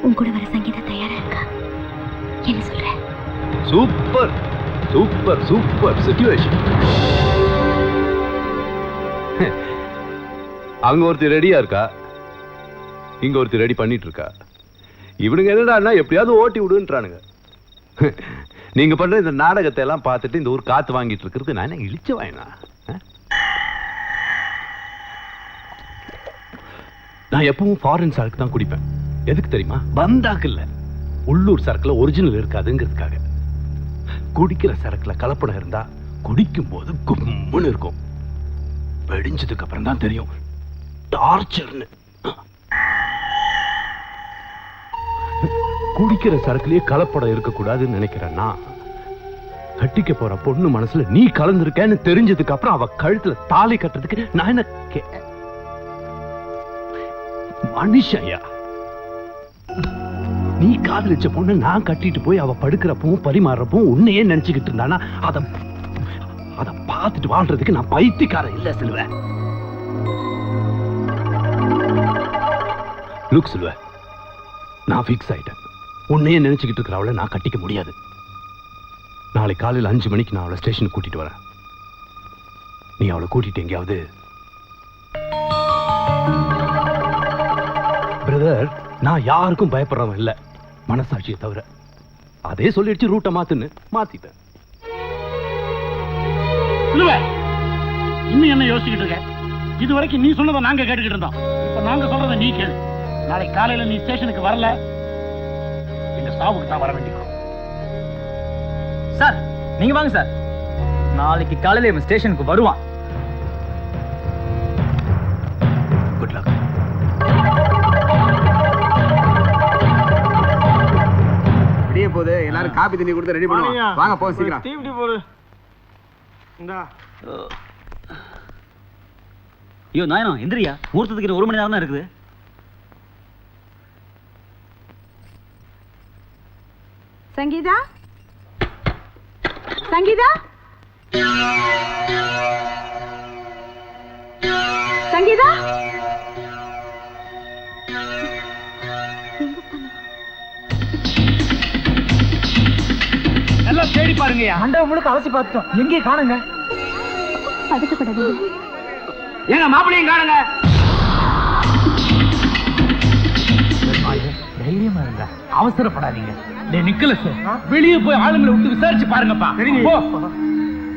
S7: உன் கூட வர சங்கீதா தயாரா இருக்கா? என்ன சொல்ற?
S11: Super super super situation. அங்க ஒருத்தர் ரெடியா இருக்கா, இங்க ஒருத்தர் ரெடி பண்ணிட்டு இருக்கா. இவனுங்க என்னடா எப்படியாவது ஓட்டி விடுன்றானுங்க. நீங்க பண்ற இந்த நாடகத்தை எல்லாம் பார்த்துட்டு இந்த ஊர் காத்து வாங்கிட்டு இருக்கிறது நான் என்ன இழிச்ச வாயினா? நான் எப்பவும் ஃபாரின் சரக்கு தான் குடிப்பேன். எதுக்கு தெரியுமா? பந்தாக்கு இல்ல, உள்ளூர் சரக்குல ஒரிஜினல் இருக்காதுங்கிறதுக்காக. குடிக்கிற சரக்குல கலப்படம் இருந்தா குடிக்கும் போது கும்முன்னு இருக்கும். வெடிஞ்சதுக்கு அப்புறம் தான் தெரியும் டார்ச்சர்னு. குடிக்கிற சரக்குலயே கலப்படம் இருக்கக்கூடாதுன்னு நினைக்கிறேன்னா, கட்டிக்க போற பொண்ணு மனசுல நீ கலந்துருக்கேன்னு தெரிஞ்சதுக்கு அப்புறம் அவ கழுத்துல தாலி கட்டுறதுக்கு நான் என்ன மனுஷயா? நீ காதலிச்ச பொண்ணு நான் கட்டிட்டு போய் அவ படுக்கிறப்பவும் பரிமாறப்பவும் உன்னையே நினைச்சுக்கிட்டு இருந்தானா அத பார்த்துட்டு வாழ்றதுக்கு நான் பைத்தியக்காரன் இல்ல சிலுவை. லுக் சிலுவை, நான் ஃபிக்ஸ் ஆயிட்டேன். உன்னையே நினைச்சுக்கிட்டு இருக்கிற அவளை நான் கட்டிக்க முடியாது. நாளை காலையில் 5 மணிக்கு நான் அவளை ஸ்டேஷனுக்கு கூட்டிட்டு வரேன். நீ அவளை கூட்டிட்டு எங்கேயாவது. பிரதர், நான் யாருக்கும் பயப்படுறவன் இல்ல, மனசாட்சியை தவிர. அதே சொல்லிடுச்சு ரூட்டை மாத்துன்னு மாத்திட்டேன்.
S9: இன்னும் என்ன யோசிச்சுக்கிட்டு இருக்க? இது வரைக்கும் நீ சொன்னதை நாங்க கேட்டுக்கிட்டு இருந்தோம். இப்ப நாங்க சொல்றதை நீ கேளு. நாளைக்கு காலையில நீ ஸ்டேஷனுக்கு வரல, எங்க சாவுக்கு தான் வர வேண்டியிருக்கும்.
S1: சார் நீங்க வாங்க சார். நாளைக்கு காலையில இவன் ஸ்டேஷனுக்கு வருவான்.
S11: Good luck.
S2: போகுது, எல்லாரும் காபி தண்ணி கொடுத்து ரெடி பண்ணுவோம். வாங்க போ சீக்கிரம்.
S5: தீப்டி போடு. இந்தா.
S1: ஐயோ நாயனா எந்திரியா, முகூர்த்தத்துக்கு 1 மணி நேரம் தான் இருக்குது.
S7: சங்கீதா, சங்கீதா, சங்கீதா,
S9: எல்லாம் தேடி பாருங்கயா.
S5: மண்டபம் முழுக்க அலசி பார்த்துட்டோம், எங்கேயும் காணுங்க.
S7: பதட்டப்படாதீங்க.
S9: ஏங்க மாப்பிள்ளையும் காணுங்க.
S5: தைரியமா இருங்க,
S9: அவசரப்படாதீங்க. டேய் நிக்கலஸ், வெளியே போய் ஆளுங்களை விட்டு விசாரிச்சு பாருங்கப்பா. போ.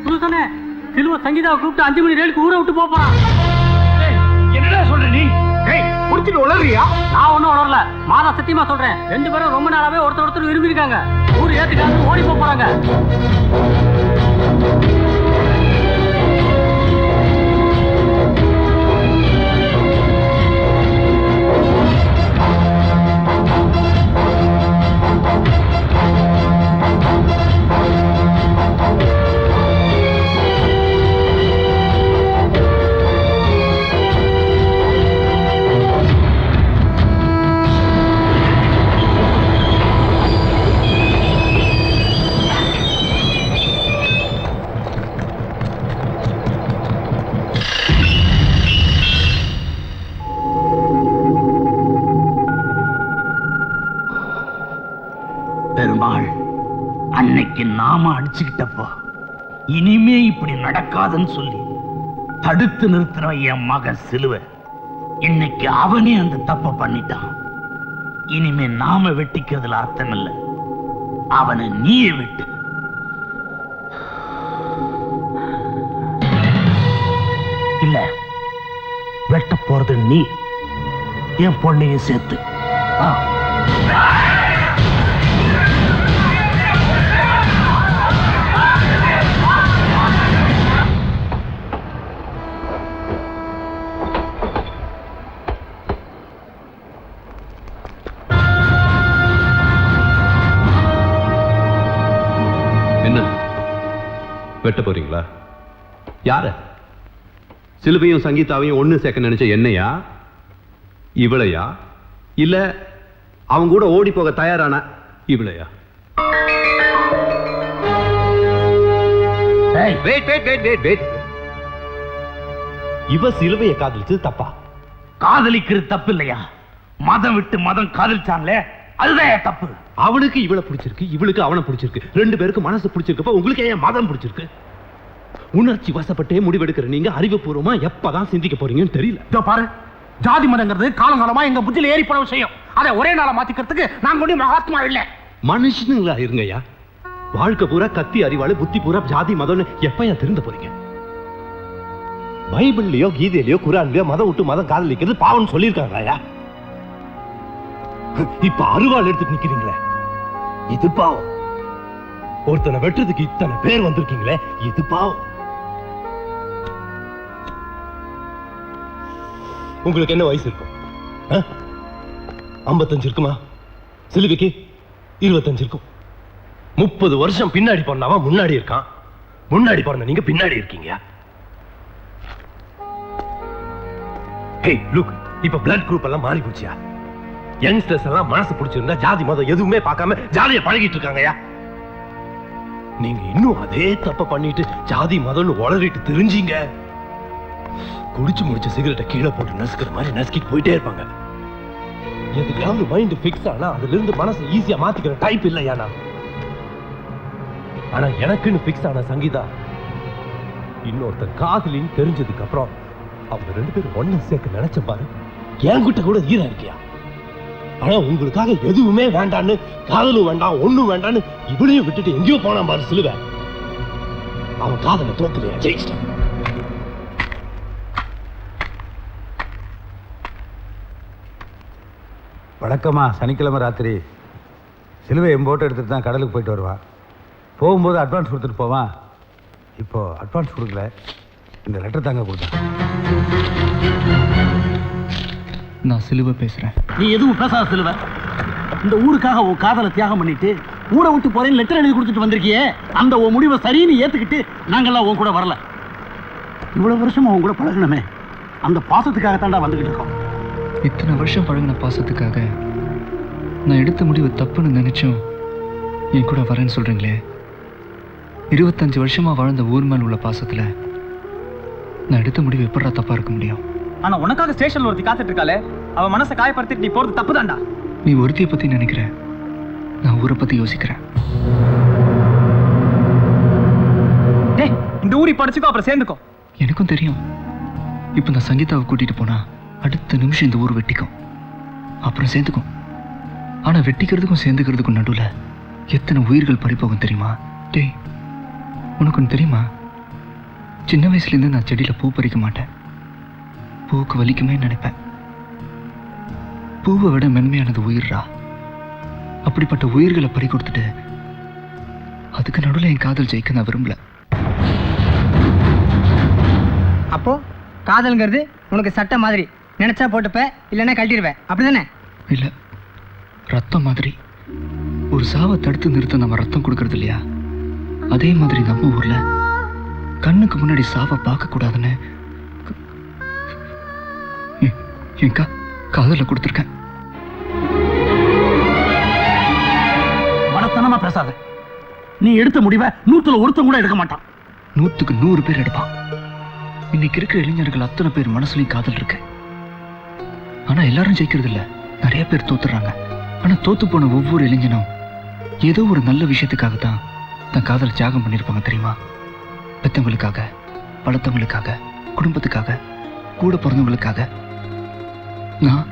S1: புதுசானே சிலுவ சங்கீதாவை கூப்பிட்டு 5 மணி ரேலுக்கு ஊரை விட்டு போறான்.
S9: என்னடா சொல்ற நீ? டேய் குடிச்சிட்டு உளறியா?
S1: நான் ஒன்னும் உணரல, மாதா சத்தியமா சொல்றேன். 2 பேரும் ரொம்ப நாளாவே ஒருத்தர் விரும்பி இருக்காங்க. ஊர் ஏத்துக்காக ஓடி போறாங்க.
S9: பெருமாள், அன்னைக்கு நாம அடிச்சுக்கிட்டப்போ இனிமே இப்படி நடக்காதுன்னு சொல்லி தடுத்து நிறுத்தின என் மகன் சிலுவை, இன்னைக்கு அவனே அந்த தப்ப பண்ணிட்டான். இனிமே நாம வெட்டிக்கிறதுல அர்த்தம் இல்லை, அவனை நீயே வெட்டு. இல்ல, வெட்ட போறது நீ, என் பொண்ணையும் சேர்த்து.
S11: என்ன வெட்ட போறீங்களா? யார? சிலுவையும் சங்கீதாவையும் ஒண்ணு சேர்க்க நினைச்ச என்னையா, இவளையா, இல்ல அவங்க கூட ஓடி போக தயாரான இவளையா? இவ சிலுவையை காதலிச்சது தப்பா?
S9: காதலிக்கிறது தப்பு இல்லையா? மதம் விட்டு மதம் காதலிச்சான்ல, அதுதான் தப்பு.
S11: அவனுக்கு இவளை பிடிச்சிருக்கு, இவளுக்கு அவனை பிடிச்சிருக்கு, 2 பேருக்கு மனசு பிடிச்சிருக்கப்ப உங்களுக்கு ஏன் மதம் பிடிச்சிருக்கு? உணர்ச்சி வசப்பட்டே முடிவெடுக்கிற நீங்க அறிவுபூர்வமா எப்பதான் சிந்திக்க போறீங்கன்னு தெரியல.
S9: பாரு, ஜாதி மதங்கிறது காலங்காலமா எங்க புத்தியில ஏறி போன விஷயம். அதை ஒரே நாள மாத்திக்கிறதுக்கு நாங்க ஒன்றும் மகாத்மா இல்ல.
S11: மனுஷனுங்களா இருங்கய்யா. வாழ்க்கை பூரா கத்தி அறிவாளு, புத்தி பூரா ஜாதி மதம்னு எப்பயா திருந்த போறீங்க? பைபிள்லயோ கீதையிலயோ குரான்லயோ மதம் விட்டு மதம் காதலிக்கிறது பாவம் சொல்லியிருக்காங்களா? இப்ப அருவாள் எடுத்துட்டு நிக்கிறீங்களே, இது பாவம். ஒருத்தனை வெட்டுறதுக்கு இத்தனை பேர் வந்திருக்கீங்களே, இது பாவம். உங்களுக்கு என்ன வயசு இருக்கும்? 55 இருக்குமா? சிலுவைக்கு 25 இருக்கும். 30 வருஷம் பின்னாடி பிறந்தவன் முன்னாடி இருக்கான், முன்னாடி பிறந்த நீங்க பின்னாடி இருக்கீங்க. ஹே லுக், இப்ப பிளட் குரூப் எல்லாம் மாறி போச்சியா? யங்ஸ்டர்ஸ் எல்லாம் மனசு பிடிச்சிருந்தா ஜாதி மதம் எதுவுமே பார்க்காம ஜாலியா பழகிட்டு இருக்காங்கயா. நீங்க இன்னும் அதே தப்ப பண்ணிட்டு ஜாதி மதம்னு உளறிட்டு தெரிஞ்சீங்க, குடிச்சு முடிச்ச சிகரெட்டை கீழே போட்டு நசுக்கிற மாதிரி நசுக்கிட்டு போயிட்டே இருப்பாங்க. எதுக்காவது மைண்ட் ஃபிக்ஸ் ஆனா அதுல இருந்து மனசை ஈஸியா மாத்திக்கிற டைப் இல்லையா நான். ஆனா எனக்குன்னு ஃபிக்ஸ் ஆன சங்கீதா இன்னொருத்தர் காதலின்னு தெரிஞ்சதுக்கு அப்புறம் அவங்க 2 பேரும் ஒண்ணு சேர்க்க நினைச்ச பாரு, என்கிட்ட கூட ஈரா இருக்கியா. ஆனா உங்களுக்காக எதுவுமே வேண்டான்னு, காதலும் வேண்டாம் ஒண்ணும் வேண்டான்னு இவளையும் விட்டுட்டு எங்கேயோ போனா பாரு சிலுவை. அவன் காதலை தோக்கலையா, ஜெயிச்சிட்டான்.
S3: வழக்கமா சனிக்கிழமை ராத்திரி சிலுவை போட்டோ எடுத்துட்டு தான் கடலுக்கு போயிட்டு வருவான். போகும்போது அட்வான்ஸ் கொடுத்துட்டு போவான். இப்போ அட்வான்ஸ் கொடுக்கல, இந்த லெட்டர் தாங்க கொடுத்தேன்.
S10: நான் சிலுவை பேசுறேன்.
S9: நீ எதுவும் பேசாத சிலுவை. இந்த ஊருக்காக உன் காதலை தியாகம் பண்ணிட்டு ஊரை விட்டு போறேன்னு லெட்டர் எழுதி கொடுத்துட்டு வந்திருக்கியே, அந்த உன் முடிவை சரின்னு ஏத்துக்கிட்டு நாங்கெல்லாம் உன் கூட வரல. இவ்வளவு வருஷமா உன் கூட பழகணுமே, அந்த பாசத்துக்காக தாண்டா வந்துகிட்டு இருக்கோம்.
S10: இத்தனை வருஷம் பழகின பாசத்துக்காக நான் எடுத்த முடிவு தப்புன்னு நினைச்சும் என் கூட வரேன்னு சொல்றீங்களே. 25 வருஷமா வாழ்ந்த ஊர் மேல் உள்ள பாசத்துல நான் எடுத்த முடிவு எப்படா தப்பா இருக்க முடியும்?
S1: ஆனா உனக்காக ஸ்டேஷன்ல ஒருத்தி காத்துட்டு இருக்காளே, அவ மனசை காயப்படுத்திட்டு நீ போறது தப்பு தான்டா.
S10: நீ ஒருத்தியை பத்தி நினைக்கிற, நான் ஊரை பத்தி யோசிக்கிறேன்.
S1: இந்த ஊரி படிச்சுக்கோ, அப்புறம் சேர்ந்துக்கோ.
S10: எனக்கும் தெரியும், இப்ப நான் சங்கீதாவை கூட்டிட்டு போனா அடுத்த நிமிஷம் இந்த ஊர் வெட்டிக்கும், அப்புறம் சேர்ந்துக்கும். ஆனா வெட்டிக்கிறதுக்கும் சேர்ந்துக்கிறதுக்கும் நடுவுல எத்தனை உயிர்கள் பறிப்போகும் தெரியுமா? டேய், உனக்கு ஒன்று தெரியுமா? சின்ன வயசுலேருந்து நான் செடியில் பூ பறிக்க மாட்டேன். பூவுக்கு வலிக்குமே நினைப்பேன். பூவை விட மென்மையானது உயிர்ரா. அப்படிப்பட்ட உயிர்களை பறி கொடுத்துட்டு அதுக்கு நடுவில் என் காதல் ஜெயிக்க நான் விரும்பல.
S4: அப்போ காதல்ங்கிறது உனக்கு சட்டை மாதிரி, நினைச்சா போட்டுப்ப, இல்லைன்னா கழட்டிடுவேன், அப்படிதானே?
S10: இல்லை, ரத்தம் மாதிரி. ஒரு சாவை தடுத்து நிறுத்த நம்ம ரத்தம் கொடுக்கறது இல்லையா, அதே மாதிரி நம்ம ஊர்ல கண்ணுக்கு முன்னாடி சாவை பார்க்க கூடாதுன்னு என் காதல கொடுத்துருக்கேன்.
S9: மனத்தனமா பேசாத. நீ எடுத்த முடிவை 100ல ஒருத்தன் கூட எடுக்க மாட்டான்.
S10: 100க்கு 100 பேர் எடுப்பான். இன்னைக்கு இருக்கிற இளைஞர்கள் அத்தனை பேர் மனசுலயும் காதல் இருக்கு. ஆனா எல்லாரும் ஜெயிக்கிறது இல்ல, நிறைய பேர் தோத்துறாங்க. ஆனா தோத்து போன ஒவ்வொரு இளைஞனும் ஏதோ ஒரு நல்ல விஷயத்துக்காக தான் தன் காதல் தியாகம் பண்ணிருப்பாங்க தெரியுமா? பெத்தவங்களுக்காக, வளர்த்தவங்களுக்காக, குடும்பத்துக்காக, கூட பிறந்தவங்களுக்காக. நான்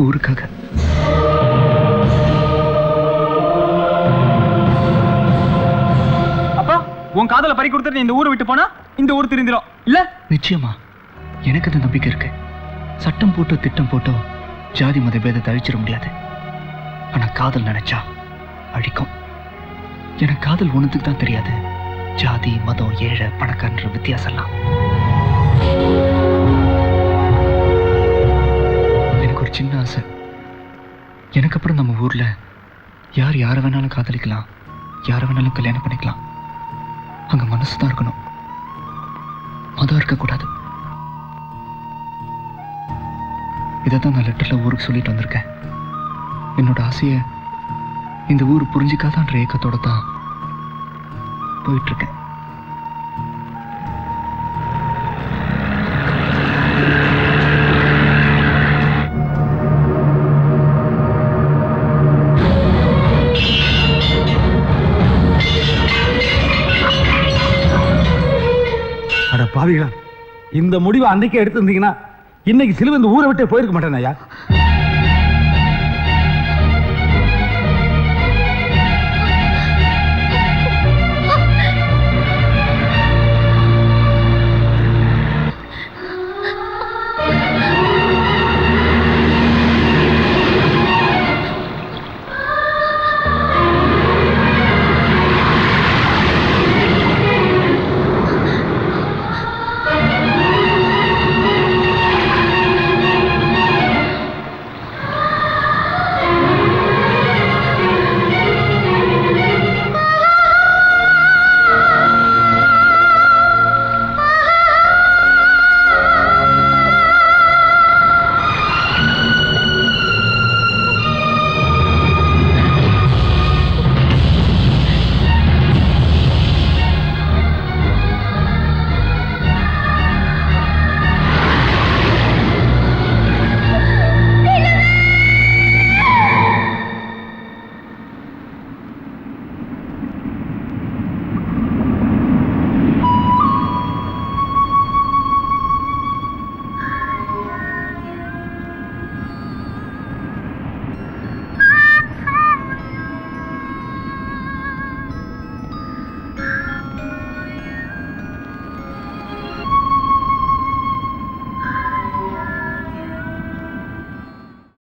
S10: ஊருக்காக.
S1: அப்போ உன் காதலை பறி கொடுத்துட்டு இந்த ஊரை விட்டு போனா இந்த ஊர் திருந்திரும் இல்ல?
S10: நிச்சயமா எனக்கு அந்த நம்பிக்கை இருக்கு. சட்டம் போட்டோ திட்டம் போட்டோ ஜாதி மத பேதத்தை அழிச்சிட முடியாது. ஆனா காதல் நினைச்சா அழிக்கும். எனக்கு காதல் ஒண்ணுத்துக்கு தான் தெரியாது, ஜாதி மதம் ஏழை பணக்காரன்ற வித்தியாசம்லாம். எனக்கு ஒரு சின்ன ஆசை, எனக்கு அப்புறம் நம்ம ஊர்ல யார் யாரை வேணாலும் காதலிக்கலாம், யாரை வேணாலும் கல்யாணம் பண்ணிக்கலாம். அங்க மனசு தான் இருக்கணும், மதம் இருக்கக்கூடாது. இதை தான் நான் லெட்டர்ல ஊருக்கு சொல்லிட்டு வந்திருக்கேன். என்னோட ஆசையை இந்த ஊர் புரிஞ்சிக்காதான்ற ஏக்கத்தோட தான் போயிட்டு இருக்கேன்.
S3: அட பாவிகளா, இந்த முடிவை அன்னைக்கே எடுத்திருந்தீங்கன்னா இன்னைக்கு சிலுவை இந்த ஊரை விட்டே போயிருக்க மாட்டேன் ஐயா.